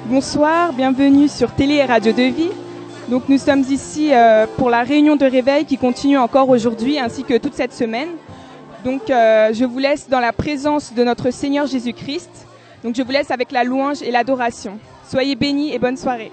Bonsoir, bienvenue sur Télé et Radio de Vie. Donc nous sommes ici pour la réunion de réveil qui continue encore aujourd'hui ainsi que toute cette semaine. Donc je vous laisse dans la présence de notre Seigneur Jésus-Christ. Donc je vous laisse avec la louange et l'adoration. Soyez bénis et bonne soirée.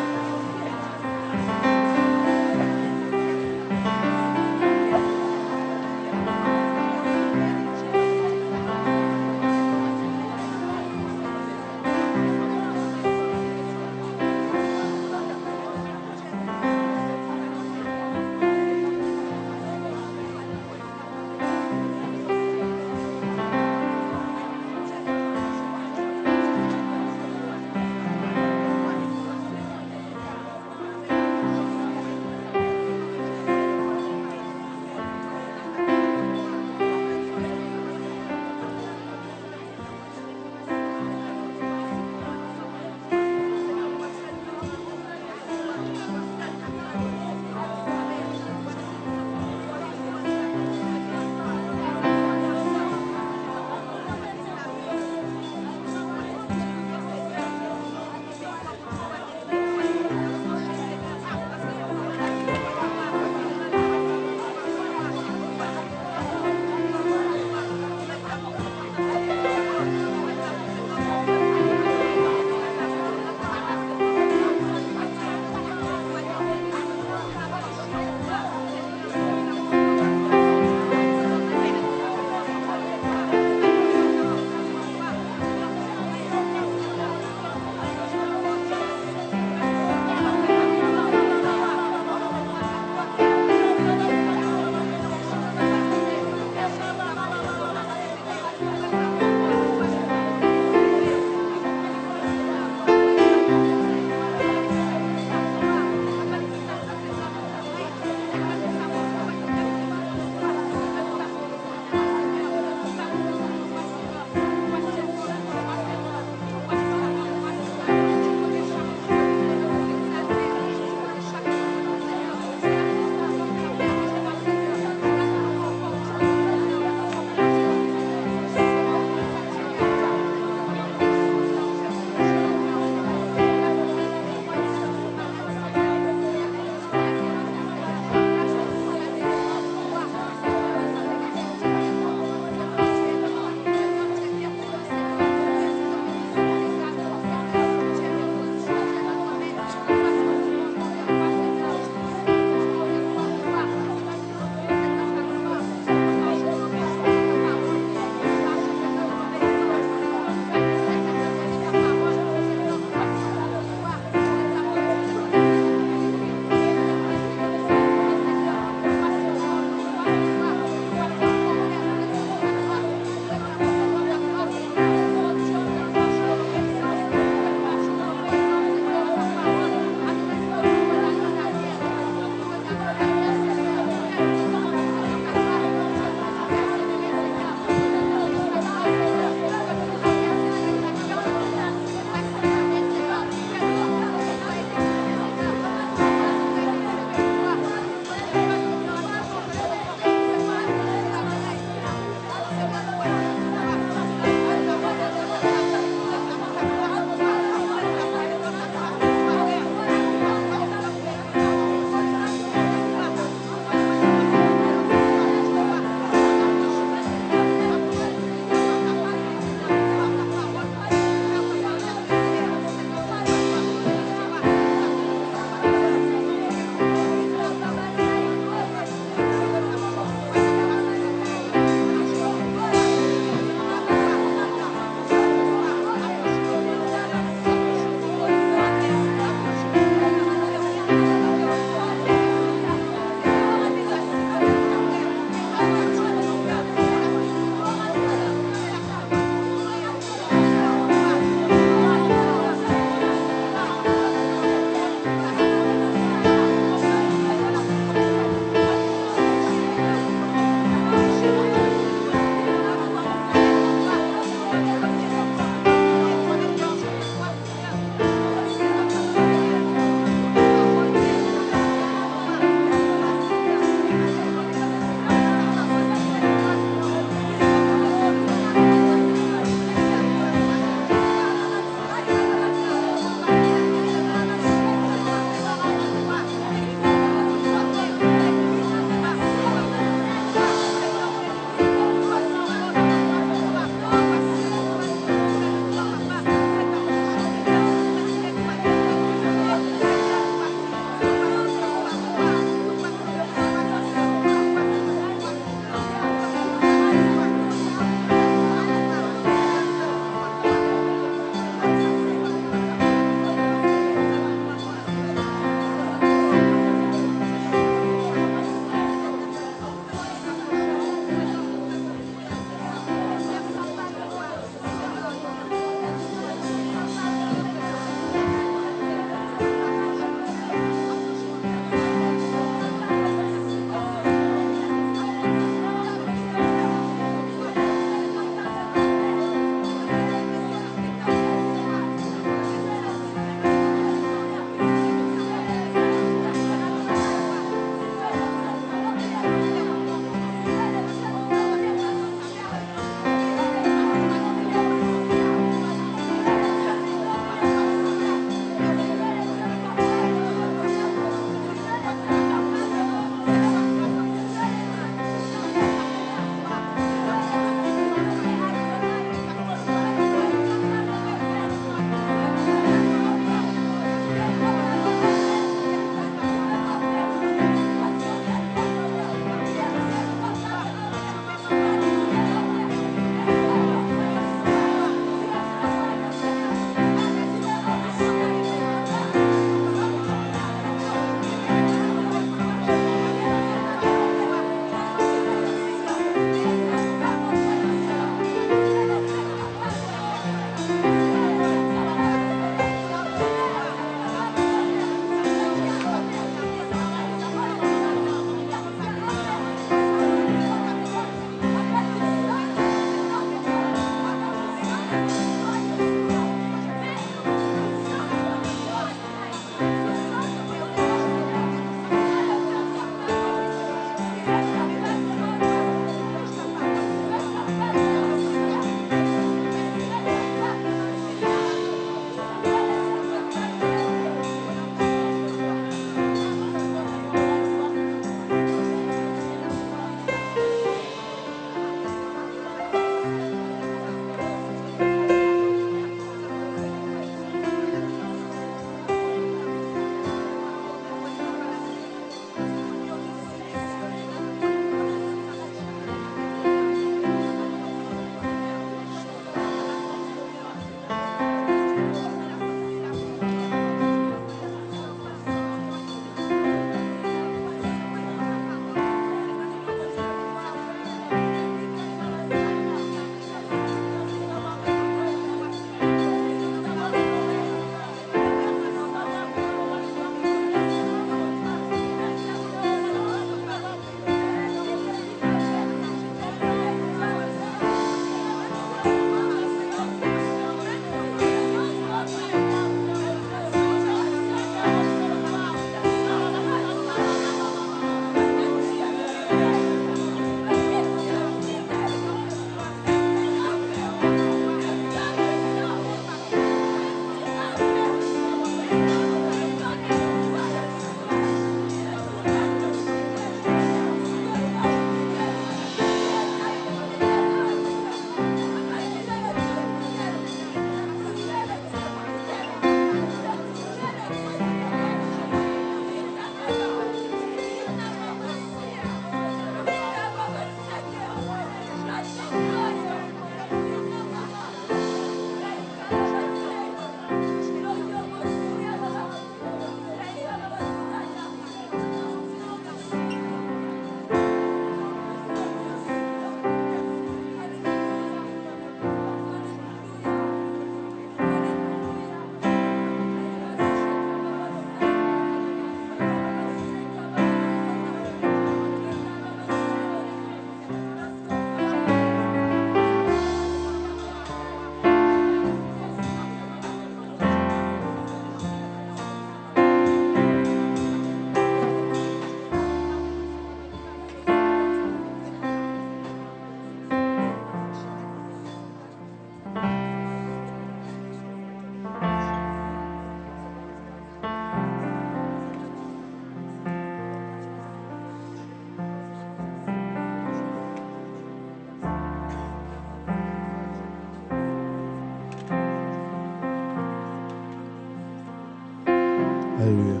Alléluia.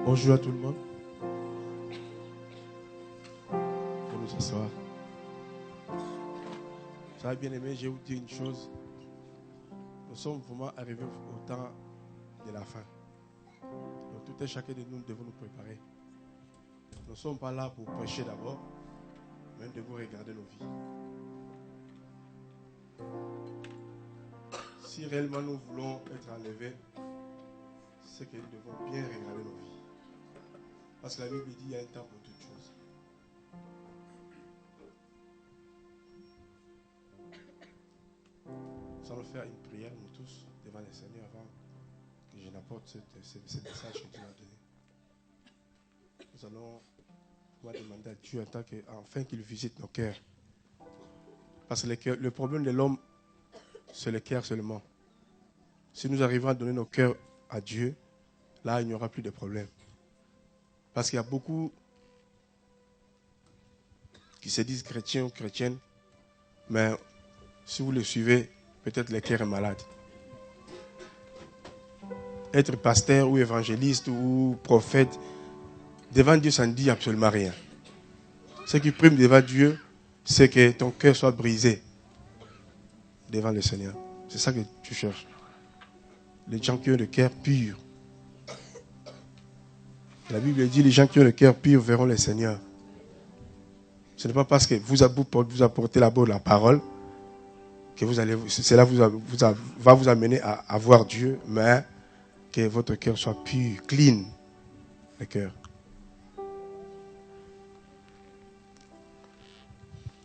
Bonjour à tout le monde. Pour nous asseoir. Ça va bien aimé, je vais vous dire une chose. Nous sommes vraiment arrivés au temps de la fin. Donc tout et chacun de nous devons nous préparer. Nous ne sommes pas là pour prêcher d'abord, mais nous devons regarder nos vies. Si réellement nous voulons être enlevés, c'est que nous devons bien regarder nos vies. Parce que la Bible dit qu'il y a un temps pour toutes choses. Nous allons faire une prière, nous tous, devant le Seigneur, avant que je n'apporte ce message que Dieu a donné. Nous allons demander à Dieu afin qu'il visite nos cœurs. Parce que le problème de l'homme, c'est le cœur seulement. Si nous arrivons à donner nos cœurs à Dieu, là, il n'y aura plus de problème. Parce qu'il y a beaucoup qui se disent chrétiens ou chrétiennes, mais si vous le suivez, peut-être le cœur est malade. Être pasteur ou évangéliste ou prophète, devant Dieu, ça ne dit absolument rien. Ce qui prime devant Dieu, c'est que ton cœur soit brisé devant le Seigneur. C'est ça que tu cherches. Les gens qui ont le cœur pur. La Bible dit, les gens qui ont le cœur pur verront le Seigneur. Ce n'est pas parce que vous apportez la parole que cela va vous amener à voir Dieu, mais que votre cœur soit pur, clean, le cœur.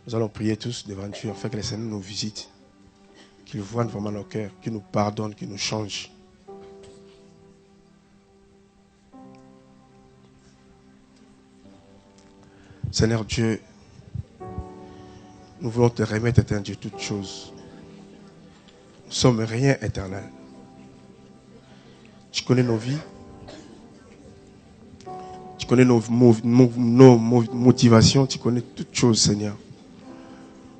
Nous allons prier tous devant Dieu afin que le Seigneur nous visite, qu'il voie vraiment nos cœurs, qu'il nous pardonne, qu'il nous change. Seigneur Dieu, nous voulons te remettre, éternel Dieu, toutes choses. Nous ne sommes rien éternel. Tu connais nos vies. Tu connais nos motivations. Tu connais toutes choses, Seigneur.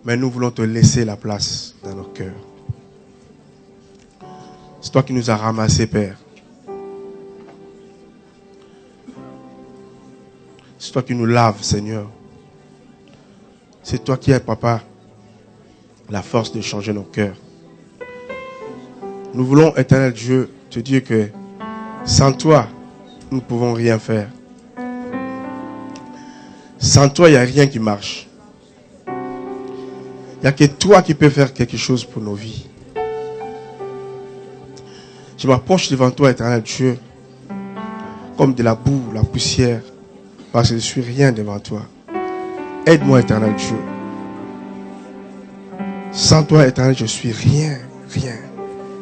Mais nous voulons te laisser la place dans nos cœurs. C'est toi qui nous as ramassés, Père. C'est toi qui nous laves, Seigneur. C'est toi qui as, Papa, la force de changer nos cœurs. Nous voulons, éternel Dieu, te dire que sans toi, nous ne pouvons rien faire. Sans toi, il n'y a rien qui marche. Il n'y a que toi qui peux faire quelque chose pour nos vies. Je m'approche devant toi, éternel Dieu, comme de la boue, la poussière, parce que je ne suis rien devant toi. Aide-moi, éternel Dieu. Sans toi, éternel, je suis rien, rien,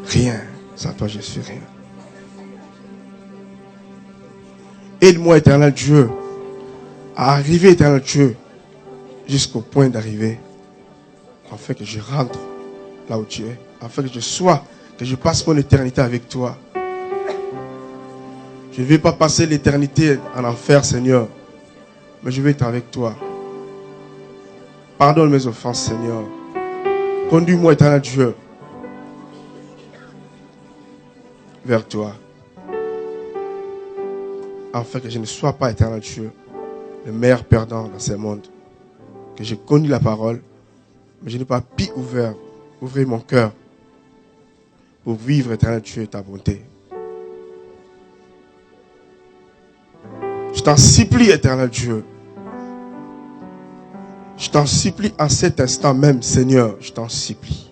rien. Sans toi, je suis rien. Aide-moi, éternel Dieu, à arriver, éternel Dieu, jusqu'au point d'arriver, afin que je rentre là où tu es, afin que je passe mon éternité avec toi. Je ne vais pas passer l'éternité en enfer, Seigneur, mais je vais être avec toi. Pardonne mes offenses, Seigneur. Conduis-moi, éternel Dieu, vers toi, afin que je ne sois pas, éternel Dieu, le meilleur perdant dans ce monde. Que j'ai connu la parole, mais je n'ai pas pu ouvrir mon cœur pour vivre, éternel Dieu, ta bonté. Je t'en supplie, éternel Dieu. Je t'en supplie en cet instant même, Seigneur. Je t'en supplie.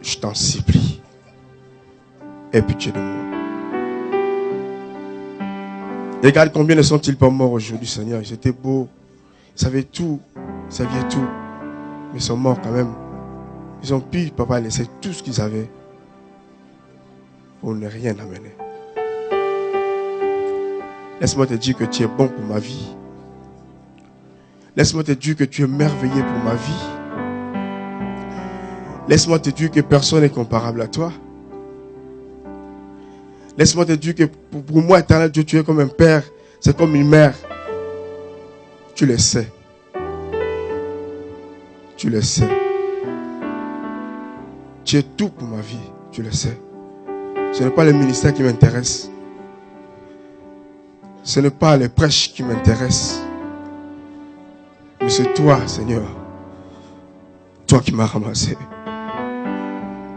Je t'en supplie. Aie pitié de moi. Regarde combien ne sont-ils pas morts aujourd'hui, Seigneur. Ils étaient beaux. Ils savaient tout. Ils savaient tout. Mais ils sont morts quand même. Ils ont pu, Papa, laisser tout ce qu'ils avaient pour ne rien amener. Laisse-moi te dire que tu es bon pour ma vie. Laisse-moi te dire que tu es merveilleux pour ma vie. Laisse-moi te dire que personne n'est comparable à toi. Laisse-moi te dire que pour moi, éternel Dieu, tu es comme un père, c'est comme une mère. Tu le sais. Tu le sais. Tu es tout pour ma vie, tu le sais. Ce n'est pas le ministère qui m'intéresse. Ce n'est pas les prêches qui m'intéressent. Mais c'est toi, Seigneur. Toi qui m'as ramassé.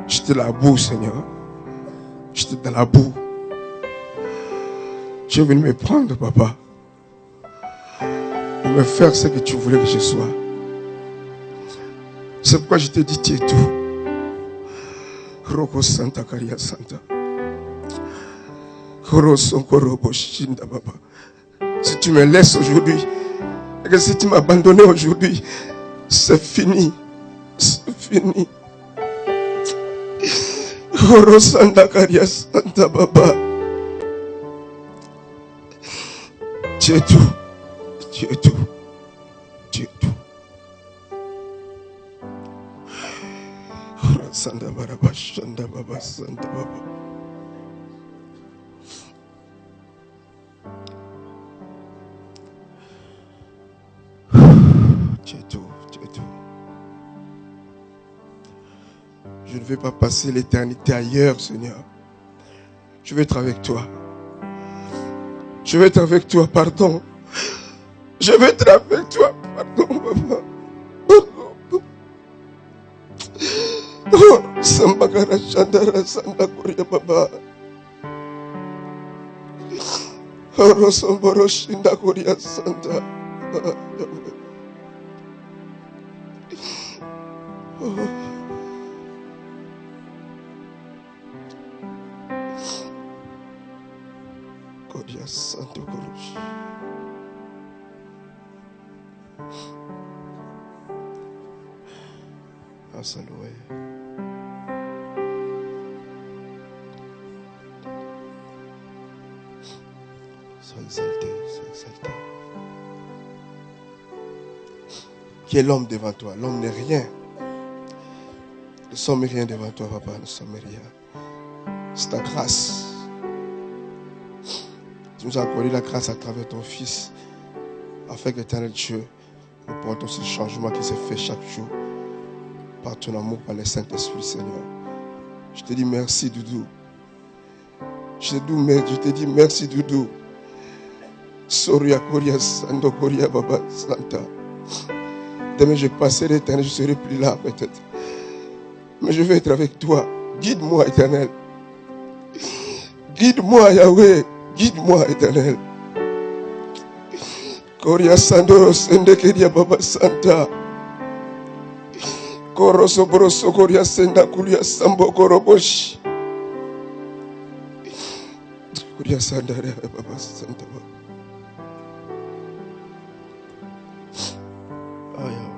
J'étais dans la boue, Seigneur. J'étais dans la boue. Tu es venu me prendre, papa. Pour me faire ce que tu voulais que je sois. C'est pourquoi je te dis, tu es tout. Roko Santa Caria Santa. Si tu me laisses aujourd'hui, et que si tu m'as abandonné aujourd'hui, c'est fini. C'est fini. Roko Santa Caria Santa Baba. Tu es tout. Tu es tout. Tu es tout. Santa Baraba Shanda Baba Santa Baba. Tu es tout, tu es tout. Je ne vais pas passer l'éternité ailleurs, Seigneur. Je vais être avec toi. Je vais être avec toi, pardon. Je vais être avec toi, pardon, papa. Pardon. Oh, Sambagara Chandara Sanda Korea Baba. Oh, Somboro Shinda Korea Sanda. Korea Santo Korush. Saloué. Sois exalté, sois exalté. Qui est l'homme devant toi? L'homme n'est rien. Nous ne sommes rien devant toi, papa. Nous ne sommes rien. C'est ta grâce. Tu nous as accordé la grâce à travers ton Fils, afin qu'éternel Dieu, nous portons ce changement qui se fait chaque jour. Par ton amour, par le Saint-Esprit, Seigneur. Je te dis merci, Doudou. Je te dis merci, Doudou. Soria Koria Sando Koria Baba Santa. Demain, je passerai, éternel, je serai plus là, peut-être. Mais je vais être avec toi. Guide-moi, éternel. Guide-moi, Yahweh. Guide-moi, éternel. Koria Sando Sende Koria Baba Santa. Koroso boroso koria senda kulia sambo koroboshi. Kulia sanda baba santa baba. Aya.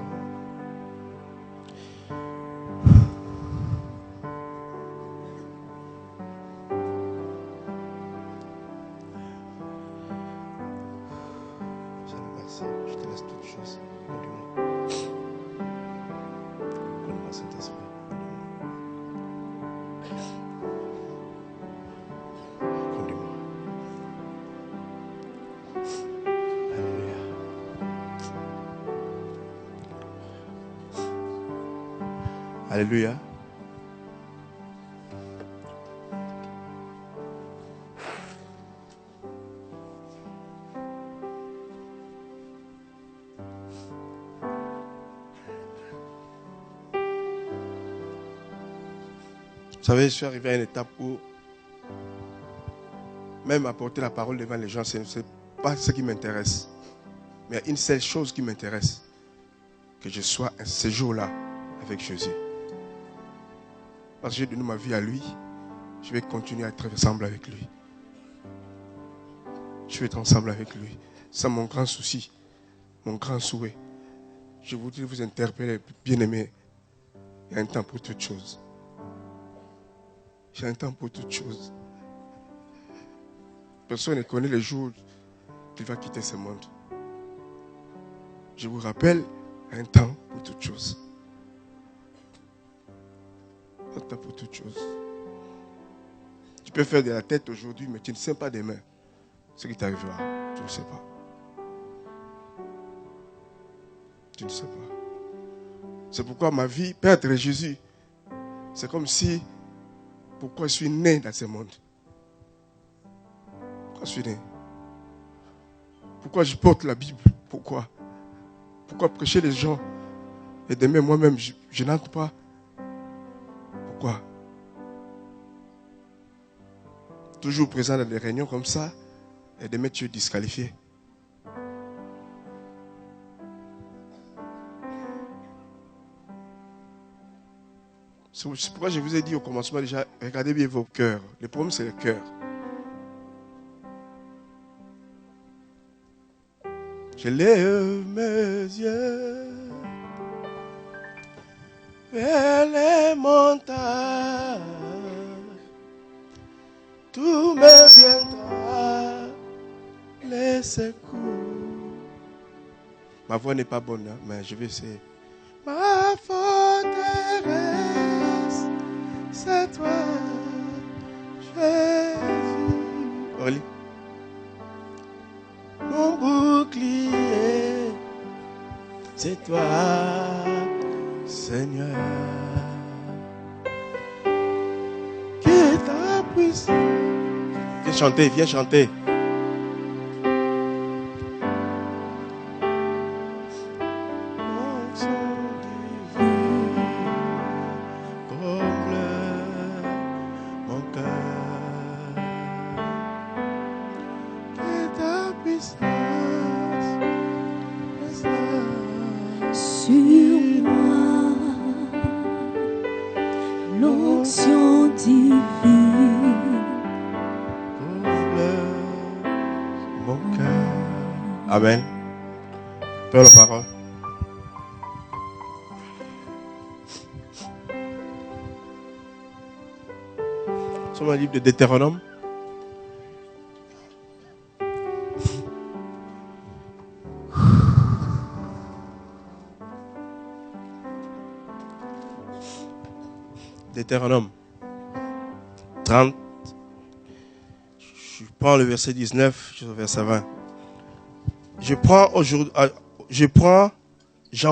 Merci, je te laisse toutes choses. Saint-Esprit. Conduis-moi. Alléluia. Alléluia. Vous savez, je suis arrivé à une étape où même apporter la parole devant les gens, ce n'est pas ce qui m'intéresse. Mais il y a une seule chose qui m'intéresse. Que je sois ce jour-là avec Jésus. Parce que j'ai donné ma vie à lui. Je vais continuer à être ensemble avec lui. Je vais être ensemble avec lui. C'est mon grand souci. Mon grand souhait. Je voudrais vous interpeller, bien-aimés. Il y a un temps pour toutes choses. J'ai un temps pour toutes choses. Personne ne connaît le jour qu'il va quitter ce monde. Je vous rappelle, un temps pour toutes choses. Un temps pour toutes choses. Tu peux faire de la tête aujourd'hui, mais tu ne sais pas demain ce qui t'arrivera. Tu ne sais pas. Tu ne sais pas. C'est pourquoi ma vie, perdre Jésus, C'est comme si, pourquoi je suis né dans ce monde? Pourquoi je suis né? Pourquoi je porte la Bible? Pourquoi? Pourquoi prêcher les gens? Et demain, moi-même, je n'entre pas. Pourquoi? Toujours présent dans des réunions comme ça, et demain, tu es disqualifié. C'est pourquoi je vous ai dit au commencement déjà, regardez bien vos cœurs. Le problème, c'est le cœur. Je lève mes yeux vers les montagnes. Tout me viendra les secours. Ma voix n'est pas bonne, hein, mais je vais essayer. Ma forteresse, c'est toi, Jésus. Aurélie. Mon bouclier, c'est toi, Seigneur. Que ta puissance. Viens chanter, viens chanter. Amen. Père la parole. Nous sommes dans le livre de Deutéronome. Deutéronome 30. Je prends le verset 19 jusqu'au verset 20. J'en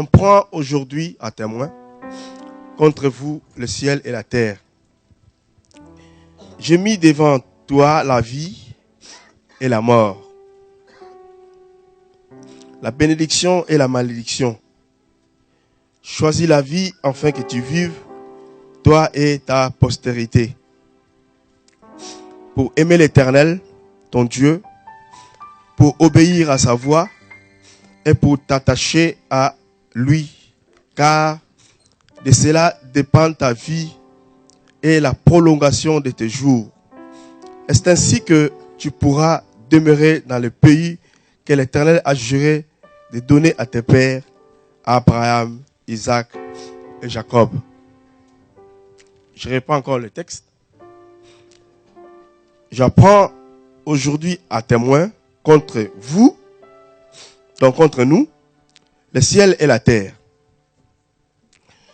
prends aujourd'hui à témoin contre vous le ciel et la terre. J'ai mis devant toi la vie et la mort, la bénédiction et la malédiction. Choisis la vie afin que tu vives, toi et ta postérité, pour aimer l'Éternel, ton Dieu, pour obéir à sa voix et pour t'attacher à lui, car de cela dépend ta vie et la prolongation de tes jours. Et c'est ainsi que tu pourras demeurer dans le pays que l'Éternel a juré de donner à tes pères, Abraham, Isaac et Jacob. Je reprends encore le texte. J'apprends aujourd'hui à témoin contre vous, donc contre nous, le ciel et la terre.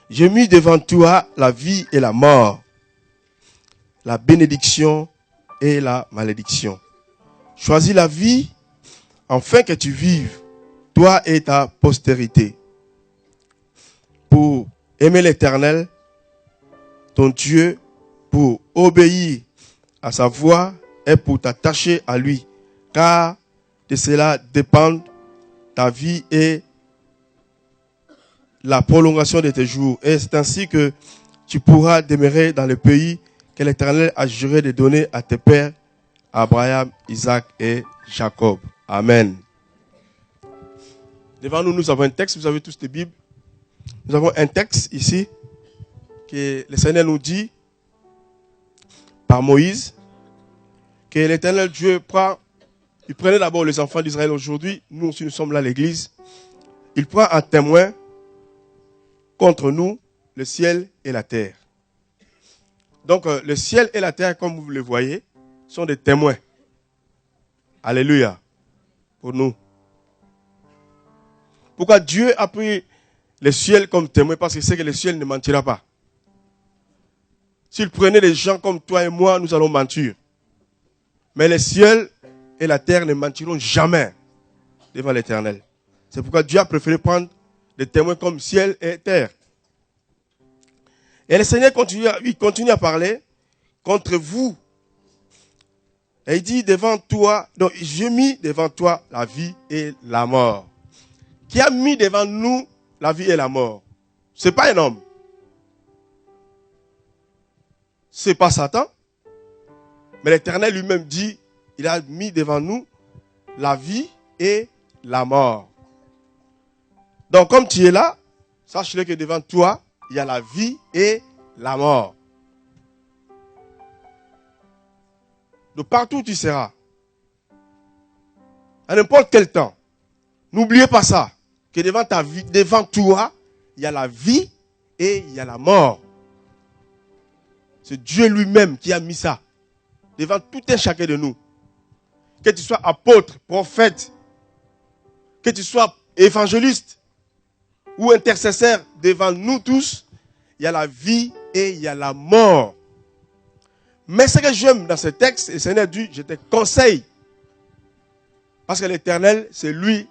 J'ai mis devant toi la vie et la mort, la bénédiction et la malédiction. Choisis la vie afin que tu vives, toi et ta postérité, pour aimer l'Éternel, ton Dieu, pour obéir à sa voix et pour t'attacher à lui, car de cela dépend ta vie et la prolongation de tes jours. Et c'est ainsi que tu pourras demeurer dans le pays que l'Éternel a juré de donner à tes pères, Abraham, Isaac et Jacob. Amen. Devant nous, nous avons un texte. Vous avez tous des Bibles. Nous avons un texte ici que le Seigneur nous dit par Moïse que l'Éternel Dieu il prenait d'abord les enfants d'Israël aujourd'hui. Nous aussi, nous sommes là à l'église. Il prend un témoin contre nous, le ciel et la terre. Donc, le ciel et la terre, comme vous le voyez, sont des témoins. Alléluia. Pour nous. Pourquoi Dieu a pris le ciel comme témoin? Parce qu'il sait que le ciel ne mentira pas. S'il prenait des gens comme toi et moi, nous allons mentir. Mais le ciel et la terre ne mentiront jamais devant l'Éternel. C'est pourquoi Dieu a préféré prendre des témoins comme ciel et terre. Et le Seigneur continue à parler contre vous. Et il dit devant toi, donc j'ai mis devant toi la vie et la mort. Qui a mis devant nous la vie et la mort? C'est pas un homme. C'est pas Satan. Mais l'Éternel lui-même dit, il a mis devant nous la vie et la mort. Donc comme tu es là, sache-le que devant toi, il y a la vie et la mort. De partout où tu seras, à n'importe quel temps, n'oubliez pas ça, que devant ta vie, devant toi, il y a la vie et il y a la mort. C'est Dieu lui-même qui a mis ça devant tout un chacun de nous. Que tu sois apôtre, prophète, que tu sois évangéliste ou intercesseur, devant nous tous, il y a la vie et il y a la mort. Mais ce que j'aime dans ce texte, le Seigneur dit, je te conseille. Parce que l'Éternel, c'est lui,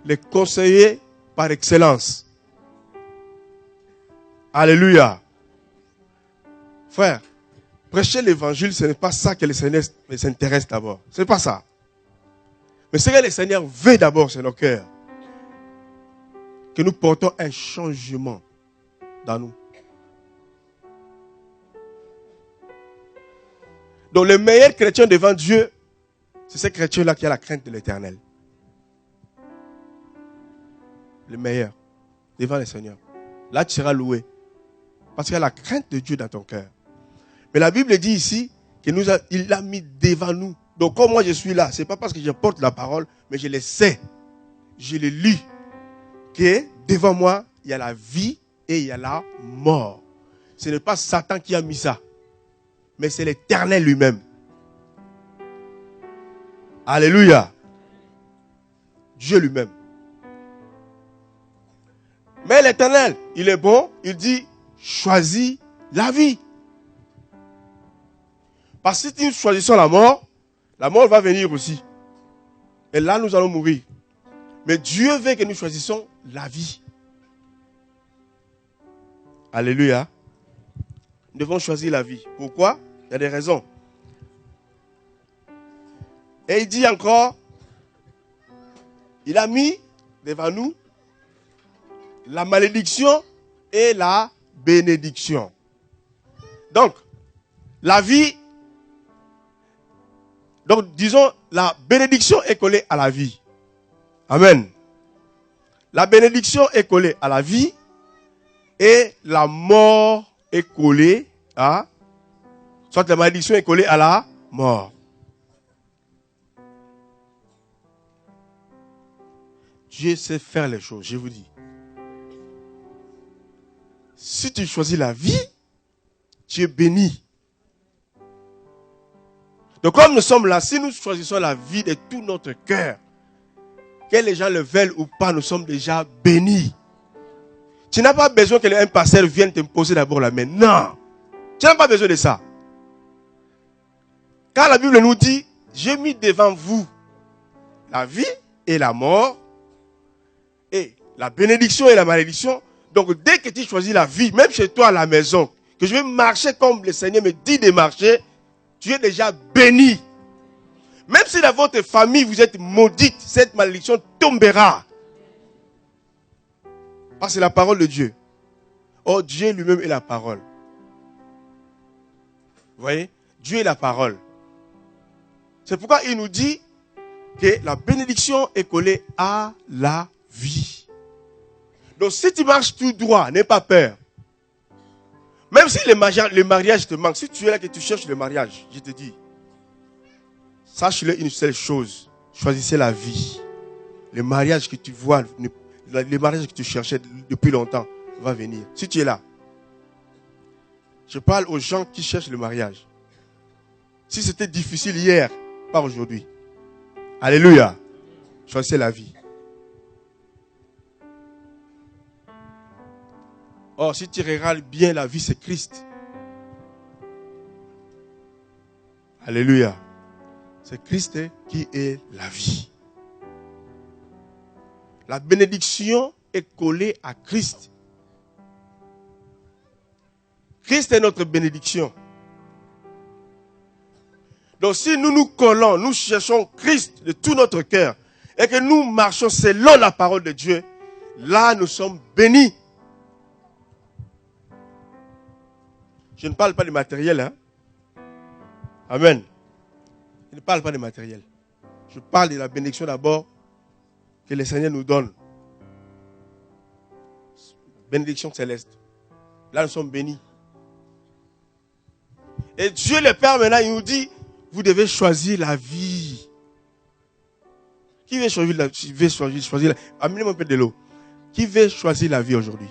le conseiller par excellence. Alléluia. Frère, prêcher l'évangile, ce n'est pas ça que le Seigneur s'intéresse d'abord. Ce n'est pas ça. Mais ce que le Seigneur veut d'abord, c'est nos cœurs. Que nous portons un changement dans nous. Donc le meilleur chrétien devant Dieu, c'est ce chrétien-là qui a la crainte de l'Éternel. Le meilleur devant le Seigneur. Là, tu seras loué. Parce qu'il y a la crainte de Dieu dans ton cœur. Mais la Bible dit ici qu'il l'a mis devant nous. Donc comme moi je suis là, ce n'est pas parce que je porte la parole, mais je le sais. Je le lis. Que devant moi, il y a la vie et il y a la mort. Ce n'est pas Satan qui a mis ça. Mais c'est l'Éternel lui-même. Alléluia. Dieu lui-même. Mais l'Éternel, il est bon, il dit, choisis la vie. Parce que si nous choisissons la mort va venir aussi. Et là, nous allons mourir. Mais Dieu veut que nous choisissions la vie. Alléluia. Nous devons choisir la vie. Pourquoi? Il y a des raisons. Et il dit encore, il a mis devant nous la malédiction et la bénédiction. Donc, la vie, donc disons, la bénédiction est collée à la vie. Amen. La bénédiction est collée à la vie et la mort est collée à... Soit la malédiction est collée à la mort. Dieu sait faire les choses, je vous dis. Si tu choisis la vie, tu es béni. Donc comme nous sommes là, si nous choisissons la vie de tout notre cœur, que les gens le veulent ou pas, nous sommes déjà bénis. Tu n'as pas besoin que un pasteur vienne te poser d'abord la main. Non. Tu n'as pas besoin de ça. Car la Bible nous dit, j'ai mis devant vous la vie et la mort, et la bénédiction et la malédiction. Donc dès que tu choisis la vie, même chez toi à la maison, que je vais marcher comme le Seigneur me dit de marcher, tu es déjà béni. Même si dans votre famille vous êtes maudite, cette malédiction tombera. Parce que c'est la parole de Dieu. Oh, Dieu lui-même est la parole. Vous voyez? Dieu est la parole. C'est pourquoi il nous dit que la bénédiction est collée à la vie. Donc si tu marches tout droit, n'aie pas peur. Même si le mariage te manque, si tu es là que tu cherches le mariage, je te dis, sache-le une seule chose, choisissez la vie. Le mariage que tu vois, le mariage que tu cherchais depuis longtemps va venir. Si tu es là, je parle aux gens qui cherchent le mariage. Si c'était difficile hier, pas aujourd'hui. Alléluia. Choisissez la vie. Or, si tu regardes bien la vie, c'est Christ. Alléluia. C'est Christ qui est la vie. La bénédiction est collée à Christ. Christ est notre bénédiction. Donc si nous nous collons, nous cherchons Christ de tout notre cœur et que nous marchons selon la parole de Dieu, là nous sommes bénis. Je ne parle pas du matériel. Hein? Amen. Je ne parle pas du matériel. Je parle de la bénédiction d'abord que le Seigneur nous donne. Bénédiction céleste. Là nous sommes bénis. Et Dieu le Père maintenant il nous dit, vous devez choisir la vie. Qui veut choisir la vie? Amenez-moi un peu de l'eau. Qui veut choisir la vie aujourd'hui?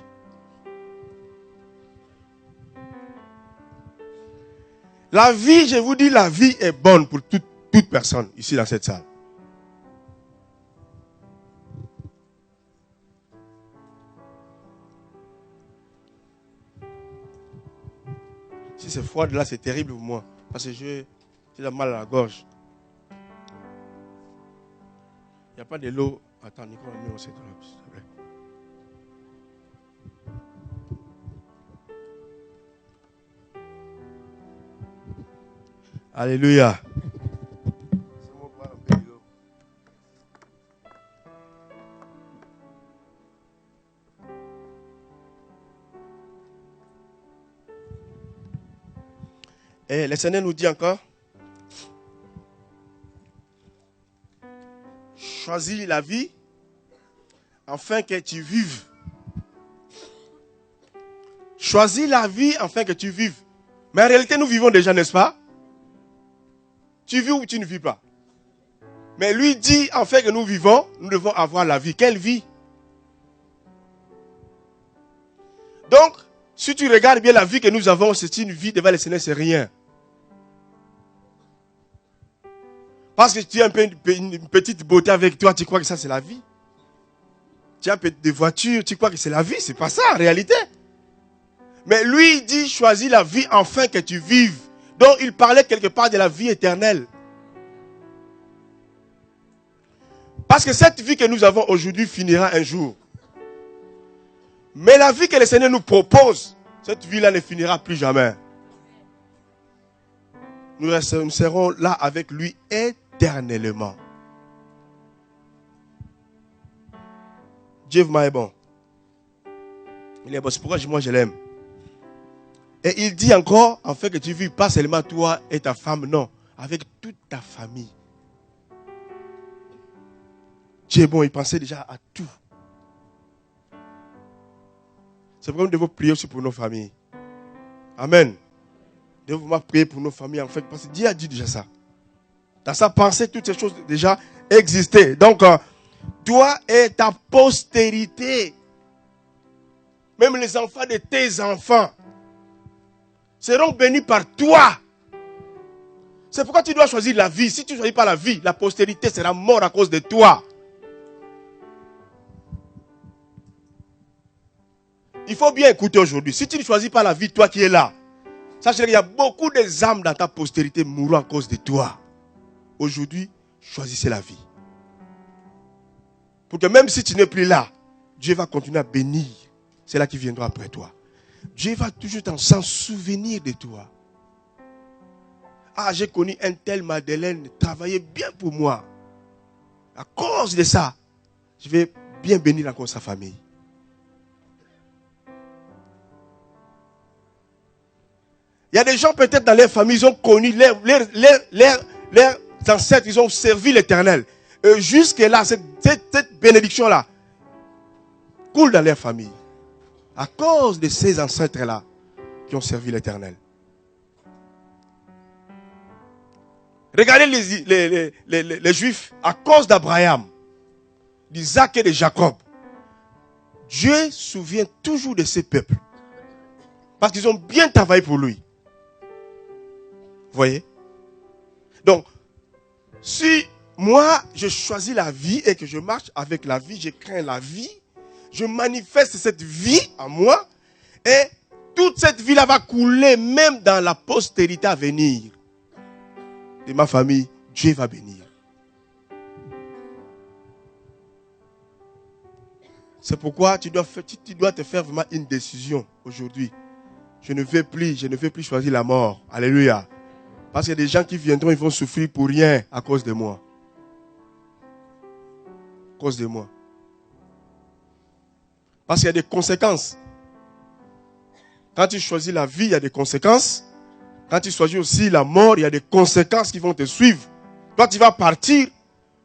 La vie, je vous dis, la vie est bonne pour toute personne ici dans cette salle. Si c'est froid, là, c'est terrible pour moi. Parce que j'ai mal à la gorge. Il n'y a pas de l'eau. Attends, Nicolas, mets aussi de l'eau, s'il te plaît. Alléluia. Et le Seigneur nous dit encore, choisis la vie afin que tu vives. Choisis la vie afin que tu vives. Mais en réalité, nous vivons déjà, n'est-ce pas? Tu vis ou tu ne vis pas? Mais lui dit, afin que nous vivons, nous devons avoir la vie. Quelle vie? Donc, si tu regardes bien la vie que nous avons, c'est une vie devant le Seigneur, c'est rien. Parce que tu as une petite beauté avec toi, tu crois que ça c'est la vie. Tu as un peu de voiture, tu crois que c'est la vie. C'est pas ça en réalité. Mais lui il dit, choisis la vie afin que tu vives. Donc il parlait quelque part de la vie éternelle. Parce que cette vie que nous avons aujourd'hui finira un jour. Mais la vie que le Seigneur nous propose, cette vie-là ne finira plus jamais. Nous serons là avec lui éternellement. Dieu est bon. Il est bon. C'est pourquoi moi je l'aime. Et il dit encore, en fait que tu vis pas seulement toi et ta femme, non. Avec toute ta famille. Dieu est bon, il pensait déjà à tout. C'est pourquoi nous devons prier aussi pour nos familles. Amen. Nous devons prier pour nos familles, en fait, parce que Dieu a dit déjà ça. Dans sa pensée, toutes ces choses déjà existaient. Donc, toi et ta postérité, même les enfants de tes enfants, seront bénis par toi. C'est pourquoi tu dois choisir la vie. Si tu ne choisis pas la vie, la postérité sera morte à cause de toi. Il faut bien écouter aujourd'hui. Si tu ne choisis pas la vie, toi qui es là, sache qu'il y a beaucoup d'âmes dans ta postérité mourront à cause de toi. Aujourd'hui, choisissez la vie. Pour que même si tu n'es plus là, Dieu va continuer à bénir. C'est là qui viendra après toi. Dieu va toujours s'en souvenir de toi. Ah, j'ai connu un tel Madeleine, travaillait bien pour moi. À cause de ça, je vais bien bénir encore sa famille. Il y a des gens peut-être dans leur famille, ils ont connu leurs ancêtres, ils ont servi l'Éternel. Et jusque-là, cette bénédiction-là coule dans leur famille. À cause de ces ancêtres-là qui ont servi l'Éternel. Regardez les Juifs, à cause d'Abraham, d'Isaac et de Jacob. Dieu se souvient toujours de ces peuples. Parce qu'ils ont bien travaillé pour lui. Vous voyez? Donc, si moi, je choisis la vie et que je marche avec la vie, je crains la vie, je manifeste cette vie en moi et toute cette vie-là va couler même dans la postérité à venir de ma famille. Dieu va bénir. C'est pourquoi tu dois te faire vraiment une décision aujourd'hui Je ne vais plus choisir la mort. Alléluia. Parce qu'il y a des gens qui viendront, ils vont souffrir pour rien à cause de moi. À cause de moi. Parce qu'il y a des conséquences. Quand tu choisis la vie, il y a des conséquences. Quand tu choisis aussi la mort, il y a des conséquences qui vont te suivre. Toi, tu vas partir,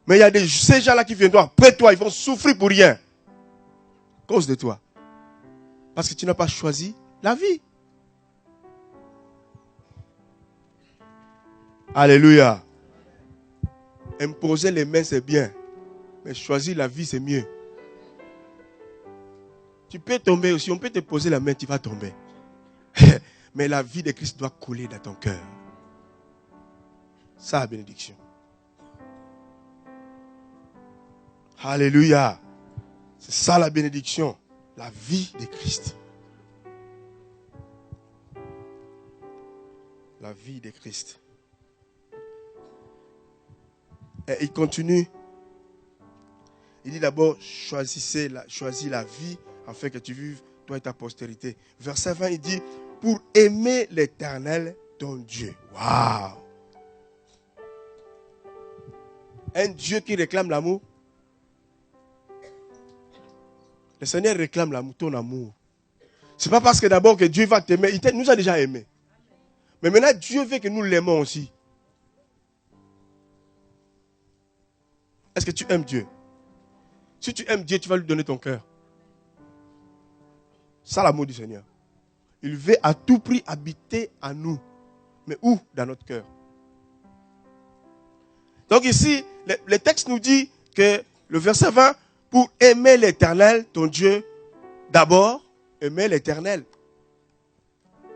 mais il y a ces gens-là qui viendront après toi, ils vont souffrir pour rien. À cause de toi. Parce que tu n'as pas choisi la vie. Alléluia. Imposer les mains, c'est bien. Mais choisir la vie, c'est mieux. Tu peux tomber aussi. On peut te poser la main, tu vas tomber. Mais la vie de Christ doit couler dans ton cœur. Ça, la bénédiction. Alléluia. C'est ça la bénédiction. La vie de Christ. La vie de Christ. Et il continue. Il dit d'abord, choisis la vie afin que tu vives, toi et ta postérité. Verset 20, il dit, pour aimer l'Éternel, ton Dieu. Waouh! Un Dieu qui réclame l'amour. Le Seigneur réclame l'amour, ton amour. Ce n'est pas parce que d'abord que Dieu va t'aimer. Il nous a déjà aimés. Mais maintenant, Dieu veut que nous l'aimons aussi. Est-ce que tu aimes Dieu? Si tu aimes Dieu, tu vas lui donner ton cœur. C'est l'amour du Seigneur. Il veut à tout prix habiter en nous. Mais où? Dans notre cœur. Donc ici, le texte nous dit que le verset 20, pour aimer l'Éternel, ton Dieu, d'abord, aimer l'Éternel.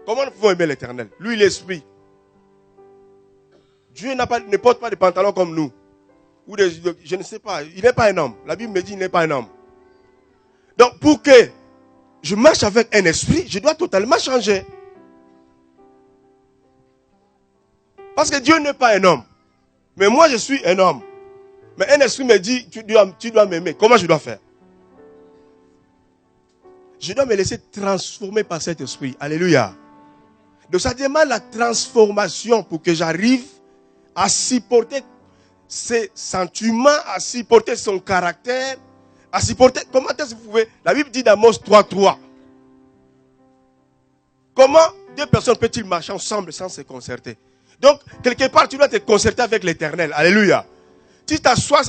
Comment nous pouvons aimer l'Éternel? Lui, il est esprit. Dieu ne porte pas de pantalons comme nous. Ou je ne sais pas, il n'est pas un homme. La Bible me dit qu'il n'est pas un homme. Donc, pour que je marche avec un esprit, je dois totalement changer. Parce que Dieu n'est pas un homme. Mais moi, je suis un homme. Mais un esprit me dit, tu dois m'aimer. Comment je dois faire? Je dois me laisser transformer par cet esprit. Alléluia. Donc ça demande la transformation pour que j'arrive à supporter ses sentiments, à supporter son caractère, à supporter... Comment est-ce que vous pouvez... La Bible dit dans Amos 3:3. Comment deux personnes peuvent-ils marcher ensemble sans se concerter? Donc, quelque part, tu dois te concerter avec l'Éternel. Alléluia. Tu t'assois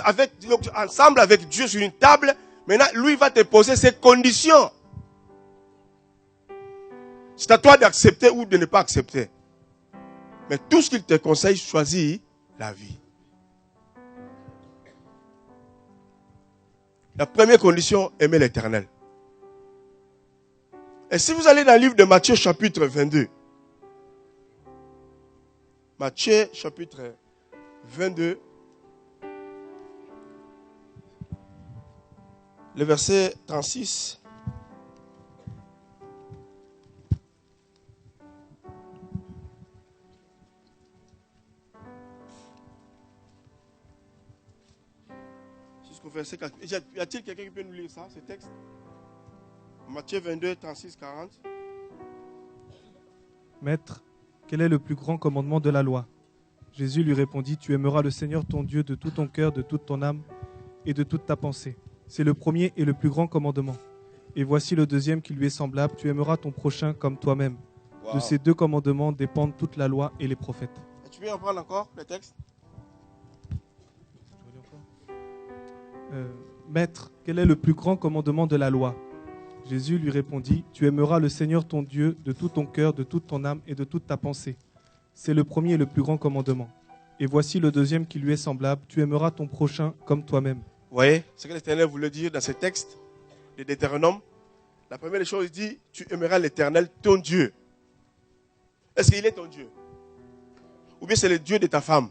ensemble avec Dieu sur une table, maintenant, lui va te poser ses conditions. C'est à toi d'accepter ou de ne pas accepter. Mais tout ce qu'il te conseille, choisis la vie. La première condition, aimer l'Éternel. Et si vous allez dans le livre de Matthieu chapitre 22, Matthieu chapitre 22, le verset 36. Jusqu'au verset 4. Y a-t-il quelqu'un qui peut nous lire ça, ce texte? Matthieu 22, 36, 40. Maître, quel est le plus grand commandement de la loi? Jésus lui répondit, tu aimeras le Seigneur ton Dieu de tout ton cœur, de toute ton âme et de toute ta pensée. C'est le premier et le plus grand commandement. Et voici le deuxième qui lui est semblable, tu aimeras ton prochain comme toi-même. Wow. De ces deux commandements dépendent toute la loi et les prophètes. Et tu peux en prendre encore le texte? Maître, quel est le plus grand commandement de la loi? Jésus lui répondit, tu aimeras le Seigneur ton Dieu de tout ton cœur, de toute ton âme et de toute ta pensée. C'est le premier et le plus grand commandement. Et voici le deuxième qui lui est semblable, tu aimeras ton prochain comme toi-même. Vous voyez ce que l'Éternel voulait dire dans ce texte de Deutéronome? La première chose, il dit, tu aimeras l'Éternel ton Dieu. Est-ce qu'il est ton Dieu? Ou bien c'est le Dieu de ta femme?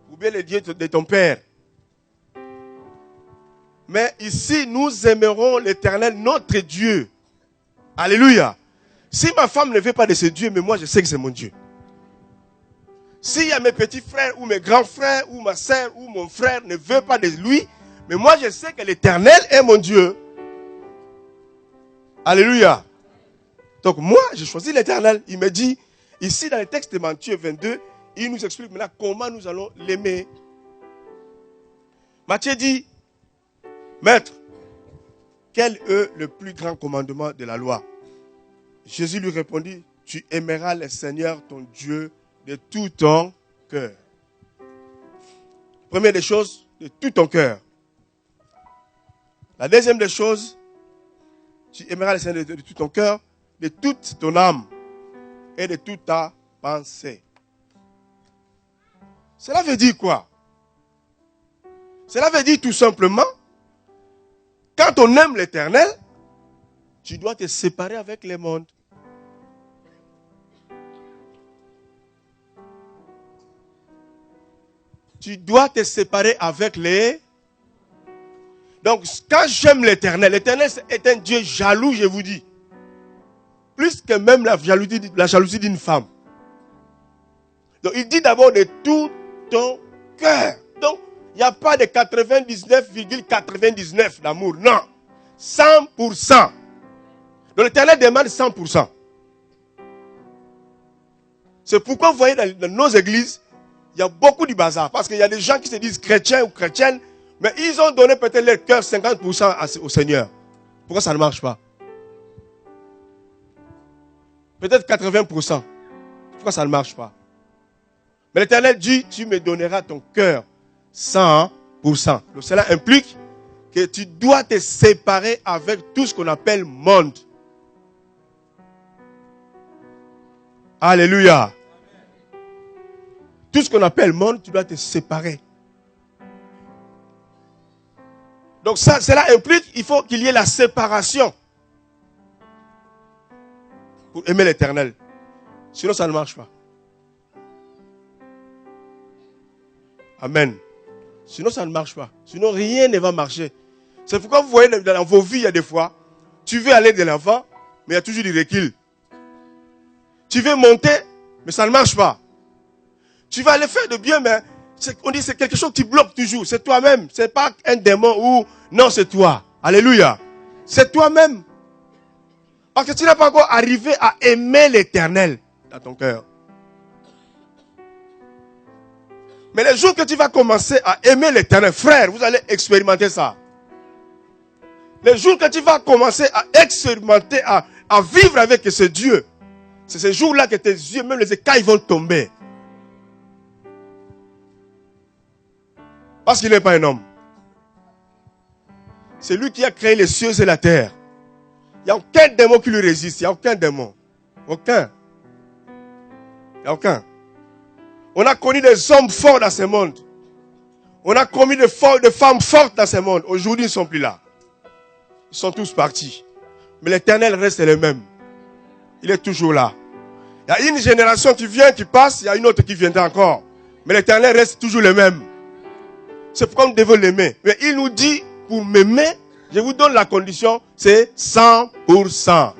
Ou bien le Dieu de ton père? Mais ici, nous aimerons l'Éternel, notre Dieu. Alléluia. Si ma femme ne veut pas de ce Dieu, mais moi je sais que c'est mon Dieu. S'il y a mes petits frères ou mes grands frères ou ma soeur ou mon frère ne veut pas de lui, mais moi je sais que l'Éternel est mon Dieu. Alléluia. Donc moi, j'ai choisi l'Éternel. Il me dit, ici dans le texte de Matthieu 22, il nous explique maintenant comment nous allons l'aimer. Matthieu dit, Maître, quel est le plus grand commandement de la loi? Jésus lui répondit, tu aimeras le Seigneur ton Dieu de tout ton cœur. Première des choses, de tout ton cœur. La deuxième des choses, tu aimeras le Seigneur de tout ton cœur, de toute ton âme et de toute ta pensée. Cela veut dire quoi? Cela veut dire tout simplement, quand on aime l'Éternel, tu dois te séparer avec le monde. Tu dois te séparer avec les... Donc, quand j'aime l'Éternel, l'Éternel est un Dieu jaloux, je vous dis. Plus que même la jalousie d'une femme. Donc, il dit d'abord de tout ton cœur. Donc, il n'y a pas de 99,99 d'amour. Non. 100%. Donc, l'Éternel demande 100%. C'est pourquoi vous voyez dans nos églises, il y a beaucoup de bazar. Parce qu'il y a des gens qui se disent chrétiens ou chrétiennes, mais ils ont donné peut-être leur cœur 50% au Seigneur. Pourquoi ça ne marche pas? Peut-être 80%. Pourquoi ça ne marche pas? Mais l'Éternel dit, tu me donneras ton cœur 100%. Donc cela implique que tu dois te séparer avec tout ce qu'on appelle monde. Alléluia. Tout ce qu'on appelle monde, tu dois te séparer. Donc cela implique qu'il faut qu'il y ait la séparation pour aimer l'Éternel. Sinon, ça ne marche pas. Amen. Sinon, ça ne marche pas. Sinon, rien ne va marcher. C'est pourquoi vous voyez dans vos vies, il y a des fois, tu veux aller de l'avant, mais il y a toujours du recul. Tu veux monter, mais ça ne marche pas. Tu vas aller faire de bien, mais on dit c'est quelque chose qui bloque toujours. C'est toi-même. C'est pas un démon ou... Non, c'est toi. Alléluia. C'est toi-même. Parce que tu n'as pas encore arrivé à aimer l'Éternel dans ton cœur. Mais les jours que tu vas commencer à aimer l'Éternel, frère, vous allez expérimenter ça. Les jours que tu vas commencer à expérimenter, à vivre avec ce Dieu, c'est ces jours-là que tes yeux, même les écailles vont tomber. Parce qu'il n'est pas un homme. C'est lui qui a créé les cieux et la terre. Il n'y a aucun démon qui lui résiste. Il n'y a aucun démon. Aucun. Il n'y a aucun. On a connu des hommes forts dans ce monde. On a connu des femmes fortes dans ce monde. Aujourd'hui, ils ne sont plus là. Ils sont tous partis. Mais l'Éternel reste le même. Il est toujours là. Il y a une génération qui vient, qui passe. Il y a une autre qui viendra encore. Mais l'Éternel reste toujours le même. C'est pourquoi nous devons l'aimer. Mais il nous dit, pour m'aimer, je vous donne la condition, c'est 100%.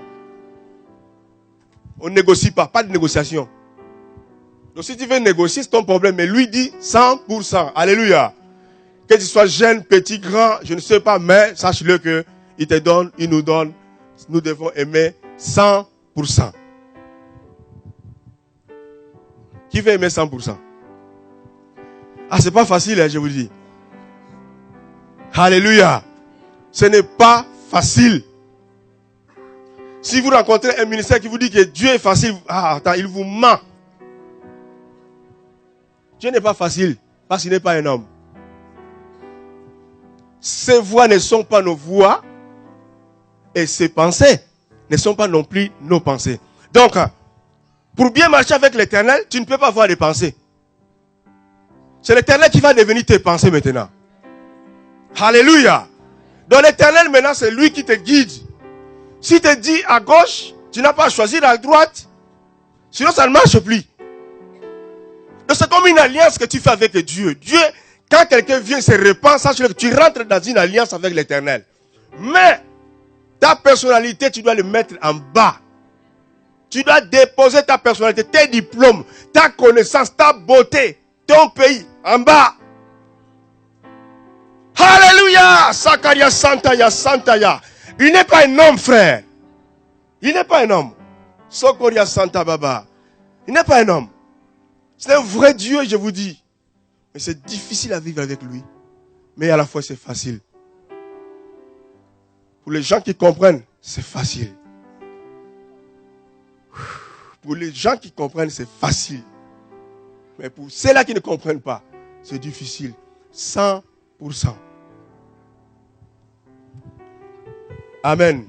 On ne négocie pas, pas de négociation. Donc si tu veux négocier, c'est ton problème. Mais lui dit 100%. Alléluia. Que tu sois jeune, petit, grand, je ne sais pas, mais sache-le que il te donne, il nous donne. Nous devons aimer 100%. Qui veut aimer 100%? Ah, c'est pas facile, hein, je vous dis. Alléluia. Ce n'est pas facile. Si vous rencontrez un ministère qui vous dit que Dieu est facile, il vous ment. Dieu n'est pas facile parce qu'il n'est pas un homme. Ses voix ne sont pas nos voix et ses pensées ne sont pas non plus nos pensées. Donc, pour bien marcher avec l'Éternel, tu ne peux pas avoir des pensées. C'est l'Éternel qui va devenir tes pensées maintenant. Alléluia. Donc l'Éternel maintenant, c'est lui qui te guide. Si te dit à gauche, tu n'as pas à choisir à droite. Sinon, ça ne marche plus. Donc c'est comme une alliance que tu fais avec Dieu. Dieu, quand quelqu'un vient se répand, sache que tu rentres dans une alliance avec l'Éternel. Mais ta personnalité, tu dois le mettre en bas. Tu dois déposer ta personnalité, tes diplômes, ta connaissance, ta beauté, ton pays, en bas. Alléluia! Sakaria Santaya Santaya. Il n'est pas un homme, frère. Il n'est pas un homme. Sokoria Santa Baba. Il n'est pas un homme. C'est un vrai Dieu, je vous dis. Mais c'est difficile à vivre avec lui. Mais à la fois, c'est facile. Pour les gens qui comprennent, c'est facile. Pour les gens qui comprennent, c'est facile. Mais pour ceux-là qui ne comprennent pas, c'est difficile. 100%. Amen.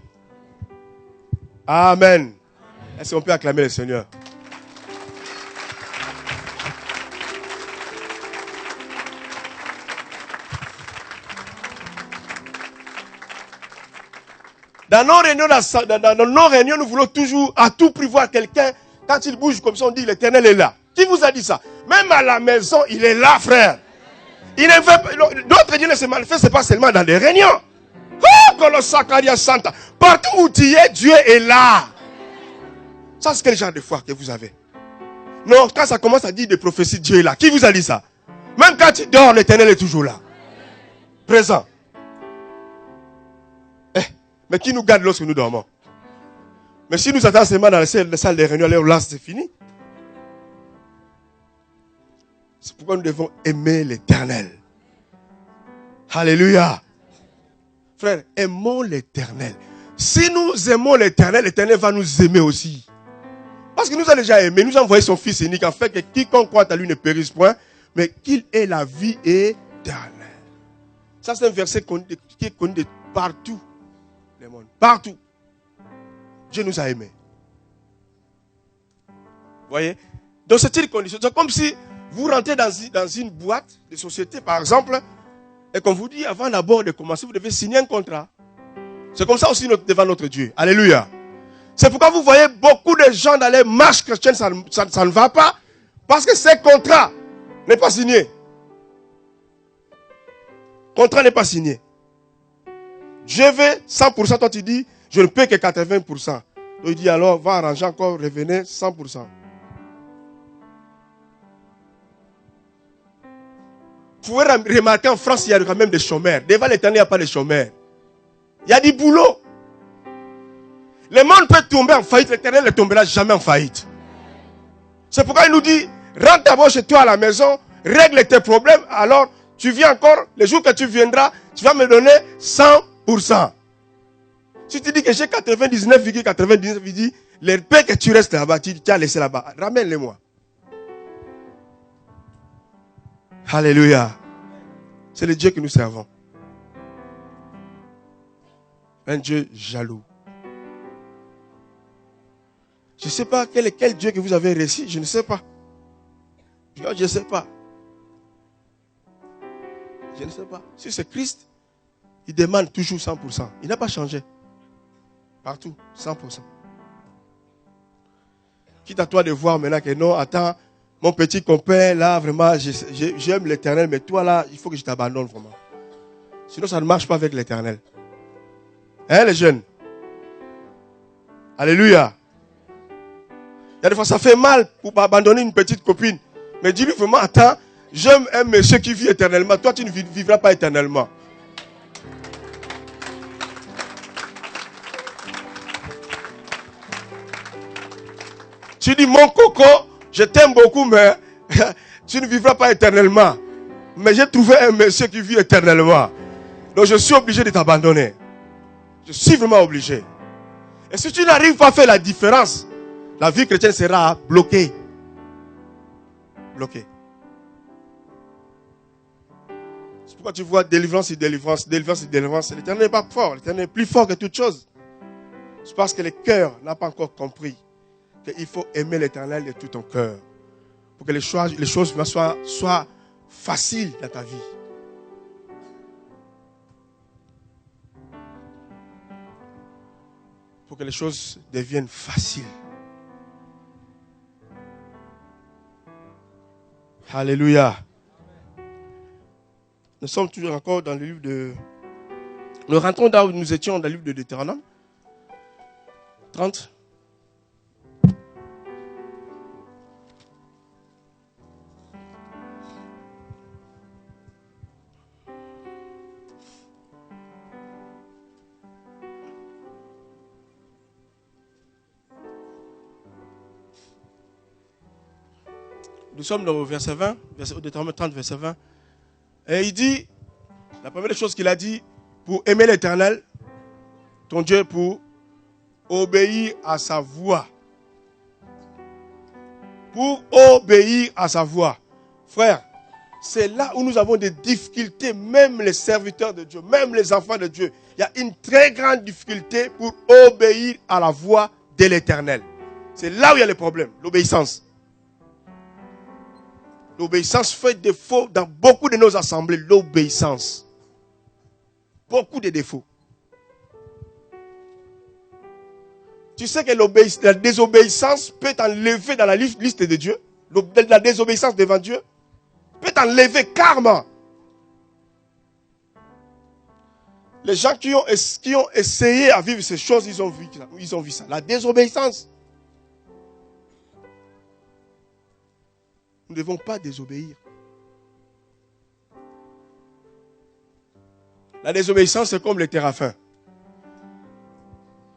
Amen. Est-ce qu'on peut acclamer le Seigneur? Dans nos réunions, nous voulons toujours à tout prix voir quelqu'un. Quand il bouge comme ça, on dit l'Éternel est là. Qui vous a dit ça? Même à la maison, il est là, frère. Il ne veut pas. D'autres dieux ne se manifestent pas seulement dans des réunions. Partout où tu es, Dieu est là. Ça, c'est quel genre de foi que vous avez? Non, quand ça commence à dire des prophéties, Dieu est là. Qui vous a dit ça? Même quand tu dors, l'Éternel est toujours là. Présent. Mais qui nous garde lorsque nous dormons? Mais si nous attendons seulement dans la salle des réunions, alors là, c'est fini. C'est pourquoi nous devons aimer l'Éternel. Alléluia. Frère, aimons l'Éternel. Si nous aimons l'Éternel, l'Éternel va nous aimer aussi. Parce qu'il nous a déjà aimés. Il nous a envoyé son Fils unique, afin que quiconque croit à lui ne périsse point, mais qu'il ait la vie éternelle. Ça, c'est un verset qui est connu de partout. Le monde. Partout. Dieu nous a aimés. Vous voyez? Dans cette condition, c'est comme si vous rentrez dans une boîte de société, par exemple, et qu'on vous dit, avant d'abord de commencer, vous devez signer un contrat. C'est comme ça aussi devant notre Dieu. Alléluia. C'est pourquoi vous voyez beaucoup de gens dans les marches chrétiennes, ça ne va pas, parce que ce contrat n'est pas signé. Le contrat n'est pas signé. Je veux 100%, toi tu dis, je ne peux que 80%. Donc il dit alors, va arranger encore, revenez 100%. Vous pouvez remarquer en France, il y a quand même des chômeurs. Devant l'Éternel, il n'y a pas de chômeurs. Il y a du boulot. Le monde peut tomber en faillite, l'Éternel ne tombera jamais en faillite. C'est pourquoi il nous dit, rentre d'abord chez toi à la maison, règle tes problèmes, alors tu viens encore, le jour que tu viendras, tu vas me donner 100%. Si tu dis que j'ai 99,99, il dit, les paix que tu restes là-bas, tu as laissé là-bas, ramène-les-moi. Alléluia. C'est le Dieu que nous servons. Un Dieu jaloux. Je ne sais pas quel Dieu que vous avez reçu, je ne sais pas. Je ne sais pas. Je ne sais pas. Si c'est Christ, il demande toujours 100%. Il n'a pas changé. Partout, 100%. Quitte à toi de voir maintenant que non, attends, mon petit copain, là, vraiment, j'aime l'Éternel, mais toi, là, il faut que je t'abandonne vraiment. Sinon, ça ne marche pas avec l'Éternel. Hein, les jeunes? Alléluia. Il y a des fois, ça fait mal pour abandonner une petite copine. Mais dis-lui vraiment, attends, j'aime un monsieur qui vit éternellement. Toi, tu ne vivras pas éternellement. Tu dis, mon coco, je t'aime beaucoup, mais tu ne vivras pas éternellement. Mais j'ai trouvé un monsieur qui vit éternellement. Donc, je suis obligé de t'abandonner. Je suis vraiment obligé. Et si tu n'arrives pas à faire la différence, la vie chrétienne sera bloquée. Bloquée. C'est pourquoi tu vois délivrance et délivrance, délivrance et délivrance. L'Éternel n'est pas fort. L'Éternel est plus fort que toute chose. C'est parce que le cœur n'a pas encore compris qu'il faut aimer l'Éternel de tout ton cœur. Pour que les choses soient faciles dans ta vie. Pour que les choses deviennent faciles. Alléluia. Nous sommes toujours encore dans le livre de... Nous rentrons là où nous étions dans le livre de Deutéronome. 30. Nous sommes au verset 20, au Deutéronome 30, verset 20. Et il dit, la première chose qu'il a dit, pour aimer l'Éternel, ton Dieu, pour obéir à sa voix. Pour obéir à sa voix. Frère, c'est là où nous avons des difficultés, même les serviteurs de Dieu, même les enfants de Dieu. Il y a une très grande difficulté pour obéir à la voix de l'Éternel. C'est là où il y a le problème, l'obéissance. L'obéissance fait défaut dans beaucoup de nos assemblées, l'obéissance. Beaucoup de défauts. Tu sais que la désobéissance peut t'enlever dans la liste de Dieu. La désobéissance devant Dieu peut t'enlever karma. Les gens qui ont essayé à vivre ces choses, ils ont vu ça. La désobéissance. Nous ne devons pas désobéir. La désobéissance, c'est comme les téraphins.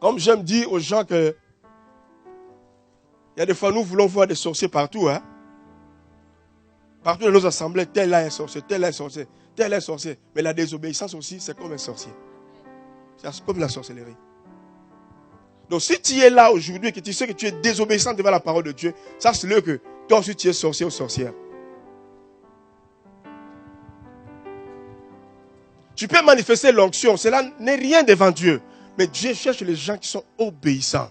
Comme j'aime dire aux gens que il y a des fois, nous voulons voir des sorciers partout. Hein? Partout dans nos assemblées, tel là est un sorcier, tel là est un sorcier, tel là est un sorcier. Mais la désobéissance aussi, c'est comme un sorcier. C'est comme la sorcellerie. Donc si tu es là aujourd'hui et que tu sais que tu es désobéissant devant la parole de Dieu, sache-le que toi aussi tu es sorcier ou sorcière. Tu peux manifester l'onction, cela n'est rien devant Dieu. Mais Dieu cherche les gens qui sont obéissants.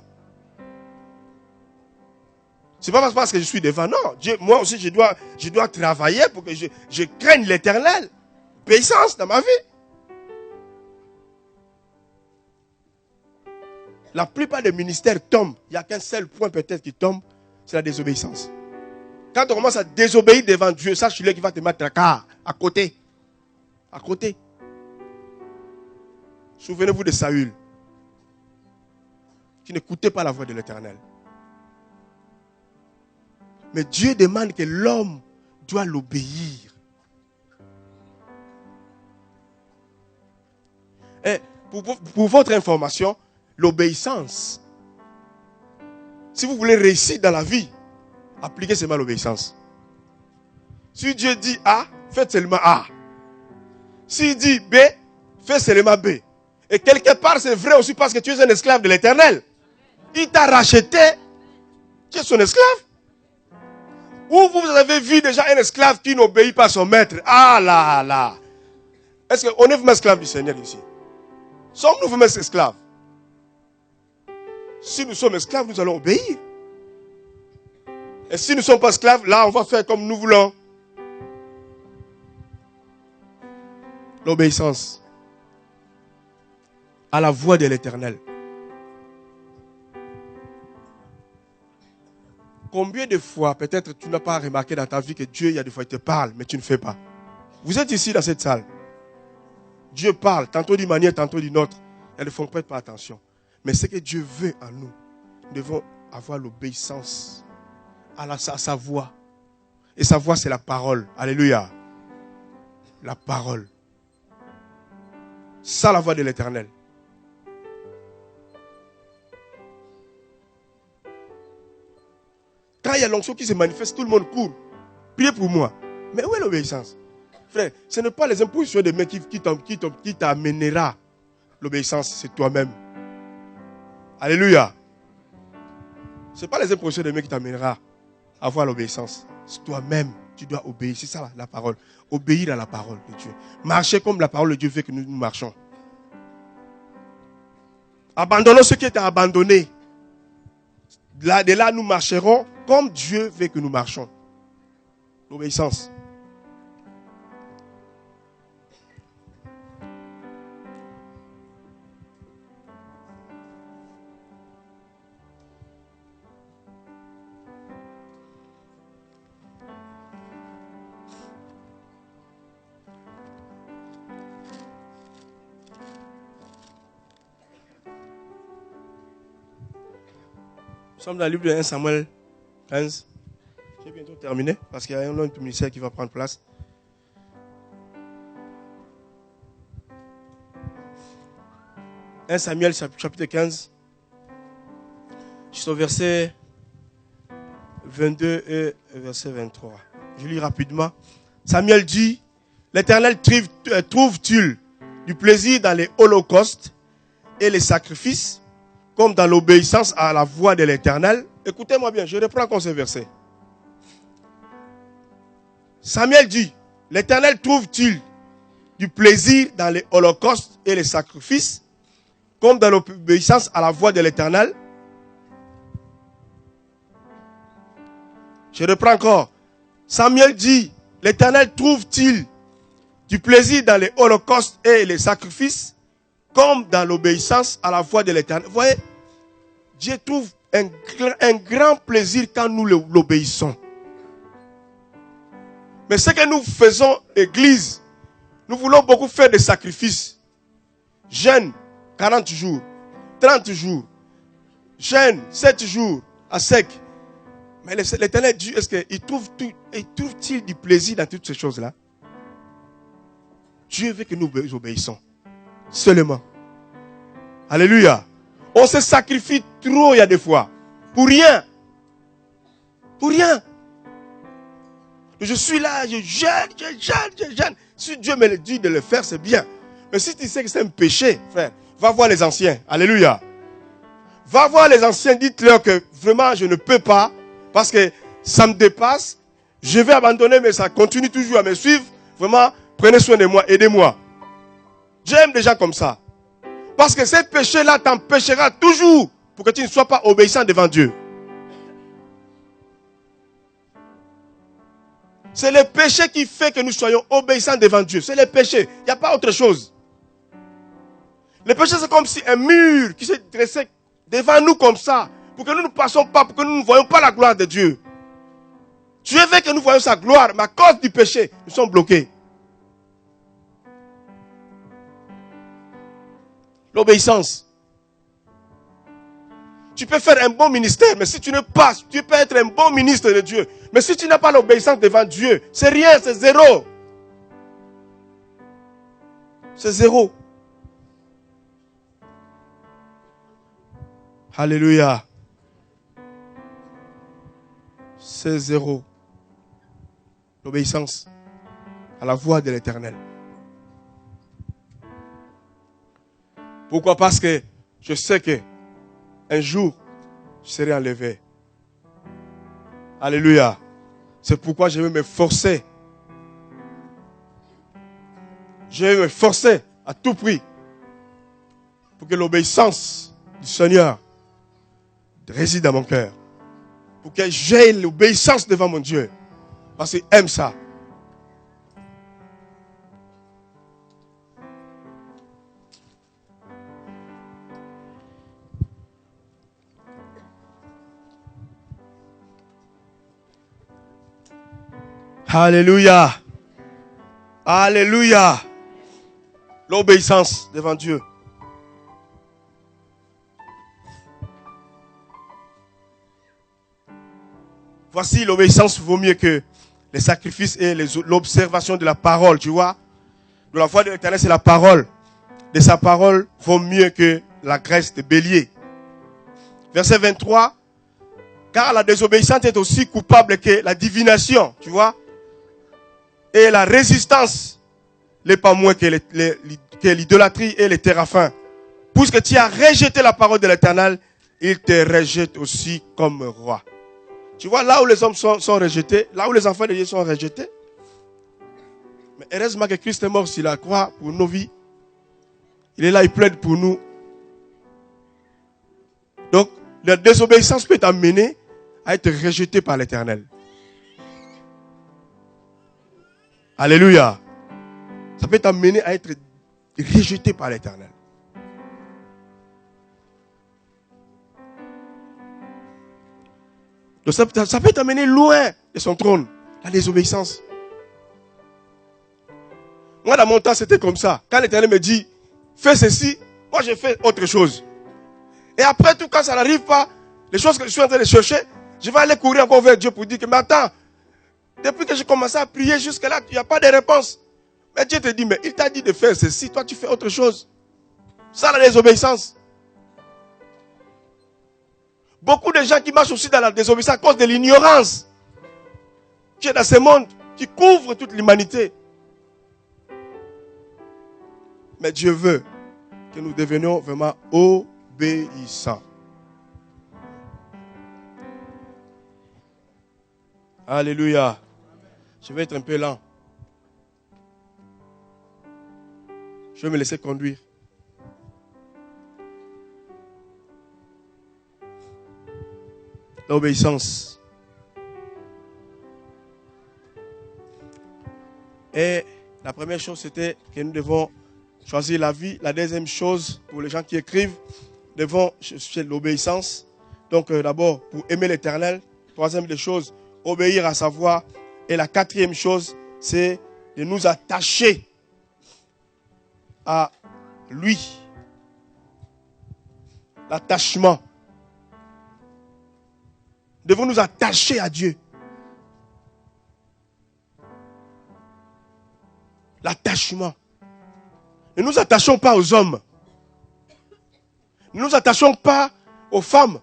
Ce n'est pas parce que je suis devant, non. Dieu, moi aussi je dois travailler pour que je craigne l'Éternel. Obéissance dans ma vie. La plupart des ministères tombent. Il n'y a qu'un seul point peut-être qui tombe, c'est la désobéissance. Quand on commence à désobéir devant Dieu, sache-le qu'il va te mettre à côté. À côté. Souvenez-vous de Saül, qui n'écoutait pas la voix de l'Éternel. Mais Dieu demande que l'homme doit l'obéir. Et pour votre information, l'obéissance, si vous voulez réussir dans la vie, appliquez seulement l'obéissance. Si Dieu dit A, faites seulement A. S'il dit B, faites seulement B. Et quelque part, c'est vrai aussi parce que tu es un esclave de l'Éternel. Il t'a racheté, tu es son esclave. Ou vous avez vu déjà un esclave qui n'obéit pas à son maître. Ah là là. Est-ce qu'on est vraiment esclave du Seigneur ici? Sommes-nous vraiment esclaves? Si nous sommes esclaves, nous allons obéir. Et si nous ne sommes pas esclaves, là, on va faire comme nous voulons. L'obéissance à la voix de l'Éternel. Combien de fois, peut-être tu n'as pas remarqué dans ta vie que Dieu, il y a des fois, il te parle, mais tu ne fais pas. Vous êtes ici dans cette salle. Dieu parle, tantôt d'une manière, tantôt d'une autre. Il y a des fois, on ne prête pas attention. Mais ce que Dieu veut en nous, nous devons avoir l'obéissance à sa voix. Et sa voix, c'est la parole. Alléluia. La parole. Ça, la voix de l'Éternel. Quand il y a l'onction qui se manifeste, tout le monde court. Priez pour moi. Mais où est l'obéissance? Frère, ce n'est pas les impositions des mains qui t'amènera. L'obéissance, c'est toi-même. Alléluia. Ce n'est pas les impositions des mains qui t'amènera à avoir l'obéissance. C'est toi-même. Tu dois obéir. C'est ça la parole. Obéir à la parole de Dieu. Marcher comme la parole de Dieu veut que nous marchons. Abandonnons ce qui est à abandonner. De là, nous marcherons comme Dieu veut que nous marchons. L'obéissance. Nous sommes dans le livre de 1 Samuel 15. J'ai bientôt terminé parce qu'il y a un autre ministère qui va prendre place. « 1 Samuel chapitre 15, jusqu'au verset 22 et verset 23. Je lis rapidement. Samuel dit, l'Éternel trouve-t-il du plaisir dans les holocaustes et les sacrifices, comme dans l'obéissance à la voix de l'Éternel? Écoutez-moi bien, je reprends encore ce verset. Samuel dit, l'Éternel trouve-t-il du plaisir dans les holocaustes et les sacrifices, comme dans l'obéissance à la voix de l'Éternel? Je reprends encore. Samuel dit, l'Éternel trouve-t-il du plaisir dans les holocaustes et les sacrifices, comme dans l'obéissance à la voix de l'Éternel? Vous voyez, Dieu trouve un grand plaisir quand nous l'obéissons. Mais ce que nous faisons, Église, nous voulons beaucoup faire des sacrifices. Jeûne 40 jours, 30 jours, jeûne 7 jours à sec. Mais l'Éternel dit, est-ce qu'il trouve-t-il du plaisir dans toutes ces choses-là? Dieu veut que nous obéissons. Seulement. Alléluia. On se sacrifie trop il y a des fois. Pour rien. Pour rien. Je suis là, je jeûne. Si Dieu me le dit de le faire, c'est bien. Mais si tu sais que c'est un péché, frère, va voir les anciens. Alléluia. Va voir les anciens, dites-leur que vraiment je ne peux pas. Parce que ça me dépasse. Je vais abandonner, mais ça continue toujours à me suivre. Vraiment, prenez soin de moi, aidez-moi. J'aime des gens comme ça. Parce que ces péchés-là t'empêchera toujours pour que tu ne sois pas obéissant devant Dieu. C'est le péché qui fait que nous soyons obéissants devant Dieu. C'est le péché. Il n'y a pas autre chose. Le péché, c'est comme si un mur qui se dressait devant nous comme ça. Pour que nous ne passions pas, pour que nous ne voyions pas la gloire de Dieu. Dieu veut que nous voyions sa gloire, mais à cause du péché, nous sommes bloqués. L'obéissance. Tu peux faire un bon ministère, mais si tu ne passes, tu peux être un bon ministre de Dieu. Mais si tu n'as pas l'obéissance devant Dieu, c'est rien, c'est zéro. C'est zéro. Alléluia. C'est zéro. L'obéissance à la voix de l'Éternel. Pourquoi? Parce que je sais que un jour, je serai enlevé. Alléluia. C'est pourquoi je vais me forcer. Je vais me forcer à tout prix pour que l'obéissance du Seigneur réside dans mon cœur. Pour que j'aie l'obéissance devant mon Dieu. Parce qu'il aime ça. Alléluia. Alléluia. L'obéissance devant Dieu. Voici, l'obéissance vaut mieux que les sacrifices et l'observation de la parole, tu vois. De la voix de l'Éternel, c'est la parole. De sa parole vaut mieux que la graisse de bélier. Verset 23. Car la désobéissance est aussi coupable que la divination, tu vois. Et la résistance n'est pas moins que l'idolâtrie et les téraphins. Puisque tu as rejeté la parole de l'Éternel, il te rejette aussi comme roi. Tu vois, là où les hommes sont rejetés, là où les enfants de Dieu sont rejetés. Mais heureusement que Christ est mort sur la croix pour nos vies. Il est là, il plaide pour nous. Donc, la désobéissance peut t'amener à être rejeté par l'Éternel. Alléluia. Ça peut t'amener à être rejeté par l'Éternel. Donc ça peut t'amener loin de son trône, la désobéissance. Moi, dans mon temps, c'était comme ça. Quand l'Éternel me dit, fais ceci, moi, je fais autre chose. Et après tout, quand ça n'arrive pas, les choses que je suis en train de chercher, je vais aller courir encore vers Dieu pour dire que, mais attends, depuis que j'ai commencé à prier jusque-là, il n'y a pas de réponse. Mais Dieu te dit, mais il t'a dit de faire ceci, toi tu fais autre chose. Ça, la désobéissance. Beaucoup de gens qui marchent aussi dans la désobéissance à cause de l'ignorance qui est dans ce monde, qui couvre toute l'humanité. Mais Dieu veut que nous devenions vraiment obéissants. Alléluia. Je vais être un peu lent. Je vais me laisser conduire. L'obéissance. Et la première chose, c'était que nous devons choisir la vie. La deuxième chose, pour les gens qui écrivent, devons chercher l'obéissance. Donc d'abord, pour aimer l'Éternel. Troisième des choses, obéir à sa voix. Et la quatrième chose, c'est de nous attacher à lui. L'attachement. Nous devons nous attacher à Dieu. L'attachement. Ne nous attachons pas aux hommes. Ne nous attachons pas aux femmes.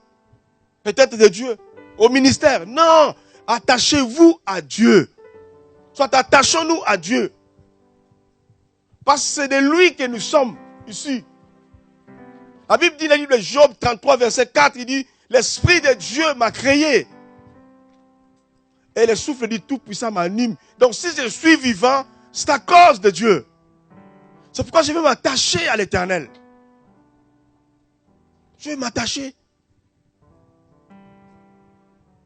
Peut-être de Dieu. Au ministère. Non. Attachez-vous à Dieu. Soit attachons-nous à Dieu. Parce que c'est de lui que nous sommes ici. La Bible dit dans le livre de Job 33, verset 4, il dit, l'Esprit de Dieu m'a créé. Et le souffle du Tout-Puissant m'anime. Donc si je suis vivant, c'est à cause de Dieu. C'est pourquoi je vais m'attacher à l'Éternel. Je vais m'attacher.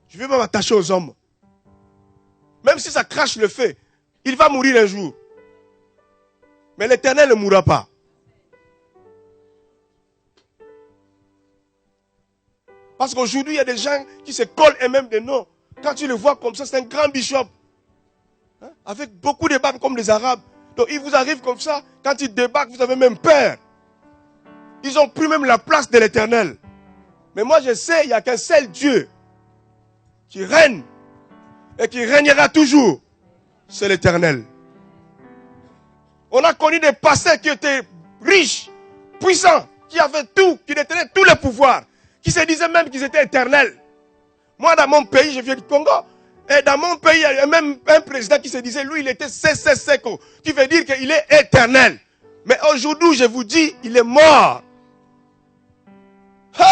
Je vais m'attacher aux hommes. Même si ça crache le feu, il va mourir un jour. Mais l'Éternel ne mourra pas. Parce qu'aujourd'hui, il y a des gens qui se collent eux-mêmes des noms. Quand tu le vois comme ça, c'est un grand bishop. Hein? Avec beaucoup de barbes comme les Arabes. Donc il vous arrive comme ça, quand ils débarquent, vous avez même peur. Ils ont pris même la place de l'Éternel. Mais moi je sais, il n'y a qu'un seul Dieu qui règne et qui régnera toujours. C'est l'Éternel. On a connu des pasteurs qui étaient riches, puissants, qui avaient tout, qui détenaient tous les pouvoirs, qui se disaient même qu'ils étaient éternels. Moi, dans mon pays, je viens du Congo, et dans mon pays, il y a même un président qui se disait, lui, il était Seko, qui veut dire qu'il est éternel. Mais aujourd'hui, je vous dis, il est mort. Il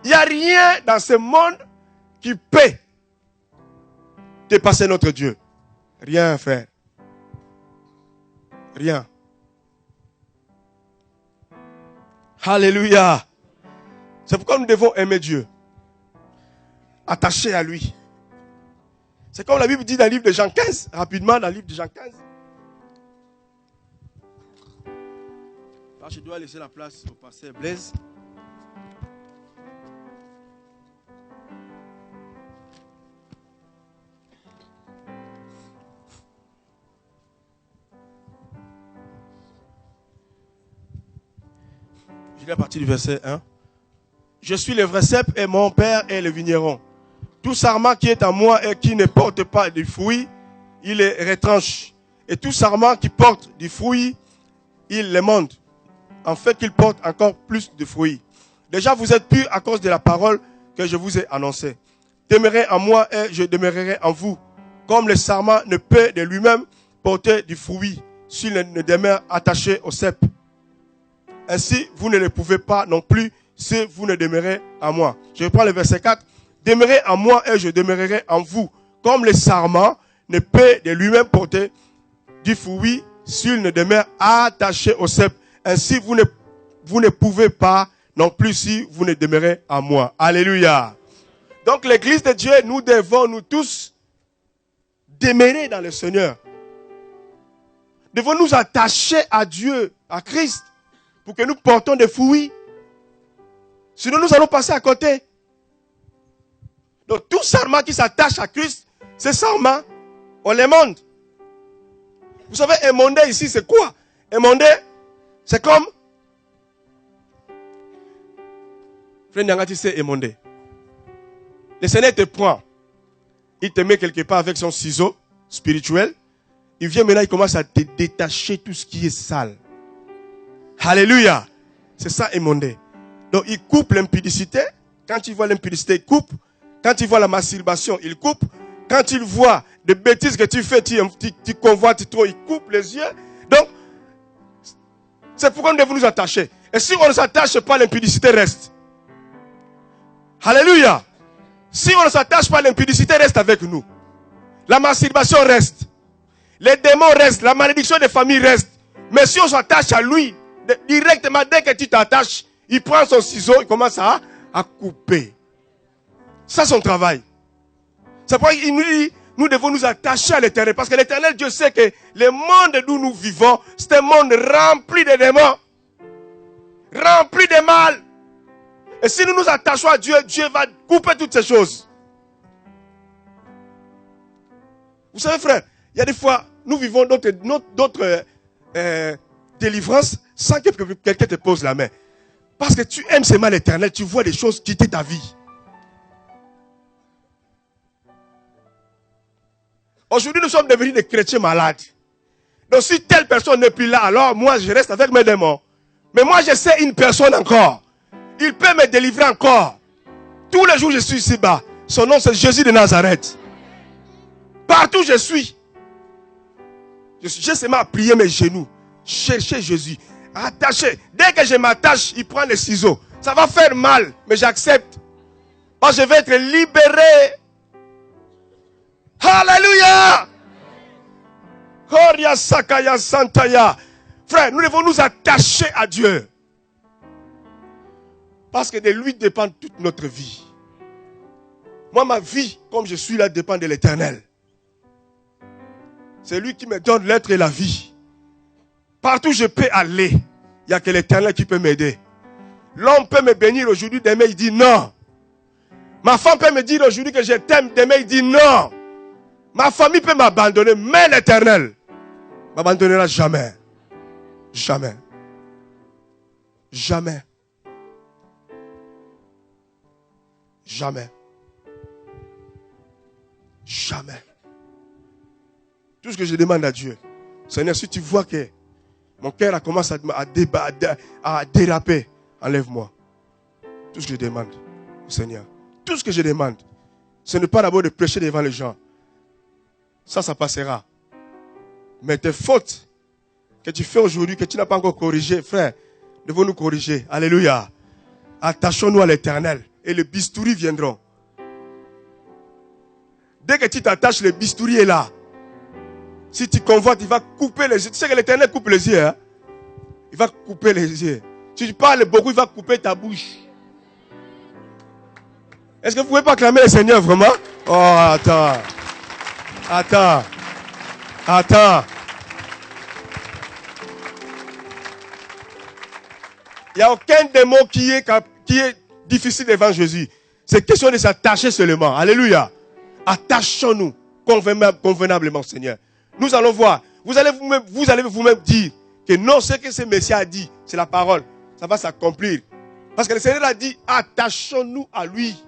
n'y a rien dans ce monde qui peut dépasser notre Dieu. Rien, frère. Rien. Alléluia. C'est pourquoi nous devons aimer Dieu. Attacher à lui. C'est comme la Bible dit dans le livre de Jean 15, rapidement dans le livre de Jean 15. Alors, je dois laisser la place au pasteur Blaise. Je lis à partir du verset 1. Je suis le vrai cep et mon père est le vigneron. Tout sarment qui est en moi et qui ne porte pas de fruits, il les retranche. Et tout sarment qui porte du fruit, il les monte, en fait qu'il porte encore plus de fruits. Déjà vous êtes purs à cause de la parole que je vous ai annoncée. Demeurez en moi et je demeurerai en vous. Comme le sarment ne peut de lui-même porter du fruit s'il ne demeure attaché au cep. Ainsi, vous ne le pouvez pas non plus si vous ne demeurez en moi. Je reprends le verset 4. Demeurez en moi et je demeurerai en vous. Comme le sarment ne peut de lui-même porter du fruit s'il ne demeure attaché au cep. Ainsi, vous ne pouvez pas non plus si vous ne demeurez en moi. Alléluia. Donc, l'église de Dieu, nous devons, nous tous, demeurer dans le Seigneur. Devons nous attacher à Dieu, à Christ, pour que nous portons des fruits. Sinon, nous allons passer à côté. Donc, tout sarment qui s'attache à Christ, ces sarments, on les monte. Vous savez, émonder ici, c'est quoi? Émonder, c'est comme... Frère Nyangati sait émonder. Le Seigneur te prend. Il te met quelque part avec son ciseau spirituel. Il vient maintenant, il commence à te détacher tout ce qui est sale. Alléluia. C'est ça émonder. Donc il coupe l'impudicité. Quand il voit l'impudicité, il coupe. Quand il voit la masturbation, il coupe. Quand il voit des bêtises que tu fais, tu convoites trop, il coupe les yeux. Donc, c'est pourquoi nous devons nous attacher. Et si on ne s'attache pas, l'impudicité reste. Alléluia. Si on ne s'attache pas, l'impudicité reste avec nous. La masturbation reste. Les démons restent. La malédiction des familles reste. Mais si on s'attache à lui, directement, dès que tu t'attaches, il prend son ciseau, il commence à couper. Ça, c'est son travail. C'est pourquoi il nous dit, nous devons nous attacher à l'Éternel. Parce que l'Éternel, Dieu sait que le monde où nous vivons, c'est un monde rempli de démons. Rempli de mal. Et si nous nous attachons à Dieu, Dieu va couper toutes ces choses. Vous savez, frère, il y a des fois, nous vivons d'autres délivrances sans que quelqu'un te pose la main. Parce que tu aimes seulement l'Éternel, tu vois des choses quitter ta vie. Aujourd'hui, nous sommes devenus des chrétiens malades. Donc si telle personne n'est plus là, alors moi je reste avec mes démons. Mais moi je sais une personne encore. Il peut me délivrer encore. Tous les jours je suis ici-bas. Son nom c'est Jésus de Nazareth. Partout je suis. J'ai seulement à plier mes genoux. Chercher Jésus. Attaché. Dès que je m'attache, il prend les ciseaux. Ça va faire mal, mais j'accepte. Parce que je vais être libéré. Alléluia. Koria Sakaya Santaya. Frère, nous devons nous attacher à Dieu. Parce que de lui dépend toute notre vie. Moi, ma vie, comme je suis là, dépend de l'Éternel. C'est lui qui me donne l'être et la vie. Partout où je peux aller, il n'y a que l'Éternel qui peut m'aider. L'homme peut me bénir aujourd'hui, demain il dit non. Ma femme peut me dire aujourd'hui que je t'aime, demain il dit non. Ma famille peut m'abandonner, mais l'Éternel ne m'abandonnera jamais. Jamais. Jamais. Jamais. Jamais. Tout ce que je demande à Dieu, Seigneur, si tu vois que mon cœur a commencé à déraper, enlève-moi. Tout ce que je demande, Seigneur, tout ce que je demande, ce n'est pas d'abord de prêcher devant les gens. Ça passera. Mais tes fautes que tu fais aujourd'hui, que tu n'as pas encore corrigées, frère, devons nous corriger. Alléluia. Attachons-nous à l'Éternel et les bistouris viendront. Dès que tu t'attaches, le bistouri est là. Si tu convoites, il va couper les yeux. Tu sais que l'Éternel coupe les yeux. Hein? Il va couper les yeux. Si tu parles beaucoup, il va couper ta bouche. Est-ce que vous pouvez pas acclamer le Seigneur vraiment? Oh, attends. Il n'y a aucun démon qui est difficile devant Jésus. C'est question de s'attacher seulement. Alléluia. Attachons-nous convenablement, Seigneur. Nous allons voir. Vous allez vous-même dire que non, ce que ce Messie a dit, c'est la parole. Ça va s'accomplir. Parce que le Seigneur a dit, attachons-nous à lui.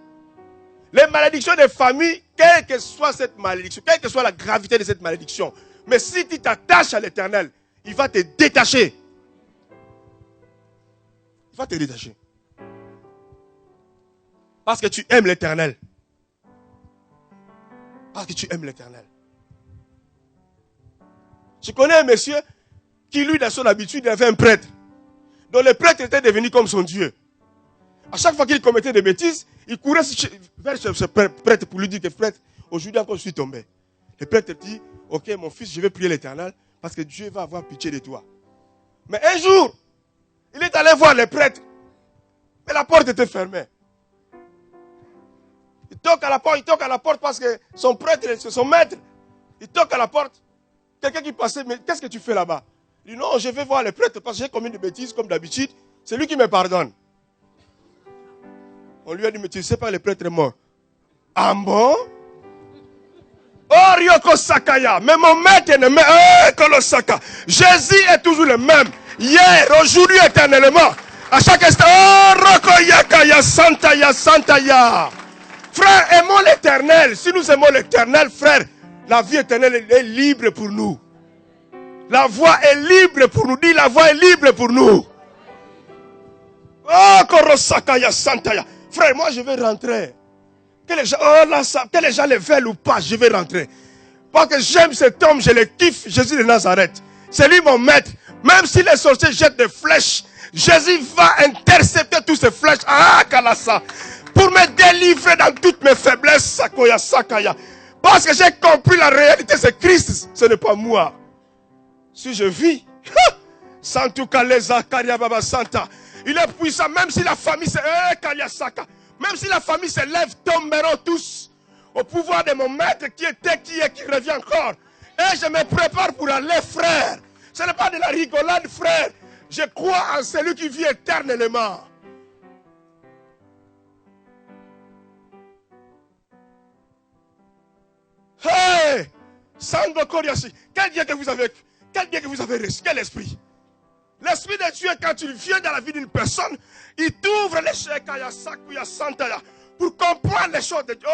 Les malédictions des familles, quelle que soit cette malédiction, quelle que soit la gravité de cette malédiction, mais si tu t'attaches à l'Éternel, il va te détacher. Il va te détacher. Parce que tu aimes l'Éternel. Parce que tu aimes l'Éternel. Je connais un monsieur qui, lui, dans son habitude, il avait un prêtre. Donc le prêtre était devenu comme son Dieu. À chaque fois qu'il commettait des bêtises, il courait vers ce prêtre pour lui dire que prêtre, aujourd'hui encore je suis tombé. Le prêtre dit, ok mon fils, je vais prier l'Éternel parce que Dieu va avoir pitié de toi. Mais un jour, il est allé voir le prêtre. Mais la porte était fermée. Il toque à la porte parce que son prêtre, c'est son maître. Il toque à la porte. Quelqu'un qui passait, mais qu'est-ce que tu fais là-bas? Il dit non, je vais voir le prêtre parce que j'ai commis des bêtises comme d'habitude. C'est lui qui me pardonne. On lui a dit, mais tu ne sais pas, le prêtre est mort. Ah bon? Oh, Ryoko Sakaya, mais mon maître est le même. Kolosaka. Jésus est toujours le même. Hier, aujourd'hui, éternellement. À chaque instant. Oh, Roko Yakaya, Santaya. Frère, aimons l'Éternel. Si nous aimons l'Éternel, frère, la vie éternelle est libre pour nous. La voie est libre pour nous. Dis, la voie est libre pour nous. Oh, Korosakaya Santaya. Frère, moi je vais rentrer. Que les gens le veulent ou pas, je vais rentrer. Parce que j'aime cet homme, je le kiffe, Jésus de Nazareth. C'est lui mon maître. Même si les sorciers jettent des flèches, Jésus va intercepter toutes ces flèches. Ah, Kalasa. Pour me délivrer dans toutes mes faiblesses, Sakoya Sakaya. Parce que j'ai compris la réalité, c'est Christ, ce n'est pas moi. Si je vis, Santu Kaleza Karia Baba Santa, il est puissant, même si la famille se même si la famille se lève, tomberont tous au pouvoir de mon maître qui était, qui est, qui revient encore. Et je me prépare pour aller, frère. Ce n'est pas de la rigolade, frère. Je crois en celui qui vit éternellement. Hey! Sango Koriashi. Quel Dieu que vous avez reçu? Quel esprit? L'esprit de Dieu, quand tu viens dans la vie d'une personne, il t'ouvre les chekaya sakuya santaya pour comprendre les choses de Dieu.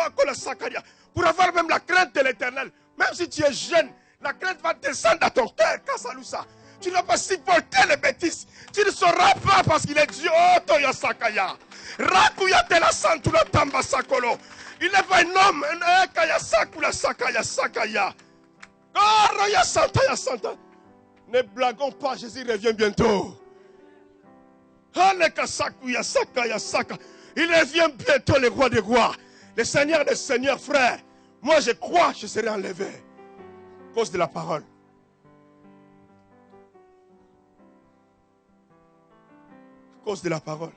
Pour avoir même la crainte de l'éternel. Même si tu es jeune, la crainte va descendre dans ton cœur. Kasalusa. Tu ne vas pas supporter les bêtises. Tu ne sauras pas parce qu'il est Dieu. Oh, Toya Sakaya. Rakuya te la santula tamba sakolo. Il n'est pas un homme. Kaya sakula sakaya sakaya. Oh, Roya Santaya Santa. Ne blaguons pas, Jésus revient bientôt. Il revient bientôt, le roi des rois. Le Seigneur des seigneurs, frère. Moi, je crois que je serai enlevé. À cause de la parole. À cause de la parole.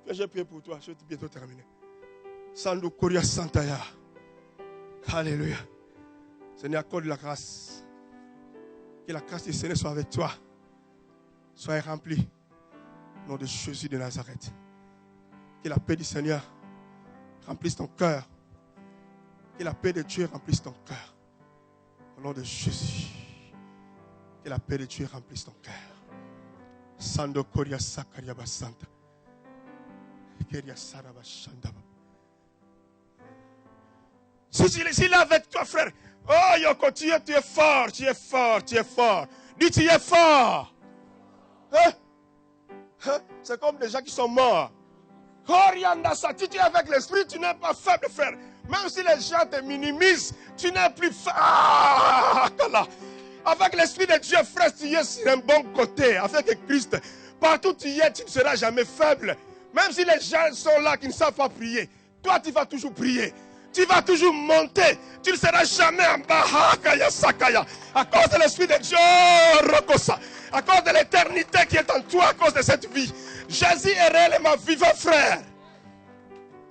J'ai prié pour toi, je vais bientôt terminer. Sandu Koria Santaya. Alléluia. Seigneur, accorde la grâce. Que la grâce du Seigneur soit avec toi. Sois rempli. Au nom de Jésus de Nazareth. Que la paix du Seigneur remplisse ton cœur. Que la paix de Dieu remplisse ton cœur. Au nom de Jésus. Que la paix de Dieu remplisse ton cœur. Sando Koria Sakaria Basanta. Keria Saraba Shandaba. Si il est avec toi, frère. Oh, Yoko, tu es fort, tu es fort, tu es fort. Dis, tu es fort. Hein? Hein? C'est comme des gens qui sont morts. Si tu es avec l'esprit, tu n'es pas faible, frère. Même si les gens te minimisent, tu n'es plus faible. Avec l'esprit de Dieu, frère, tu es sur un bon côté. Avec Christ, partout où tu es, tu ne seras jamais faible. Même si les gens sont là qui ne savent pas prier, toi, tu vas toujours prier. Tu vas toujours monter. Tu ne seras jamais en bas. À cause de l'Esprit de Dieu, à cause de l'éternité qui est en toi, à cause de cette vie. Jésus est réellement vivant, frère.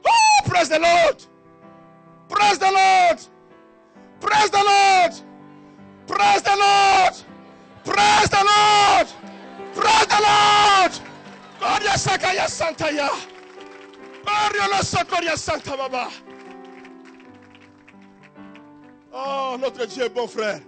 Oh, praise the Lord. Praise the Lord. Praise the Lord. Praise the Lord. Praise the Lord. Praise the Lord. Gloria Sakaya Santaya. Gloria Sokoria Santa Baba. Oh, notre Dieu est bon, frère.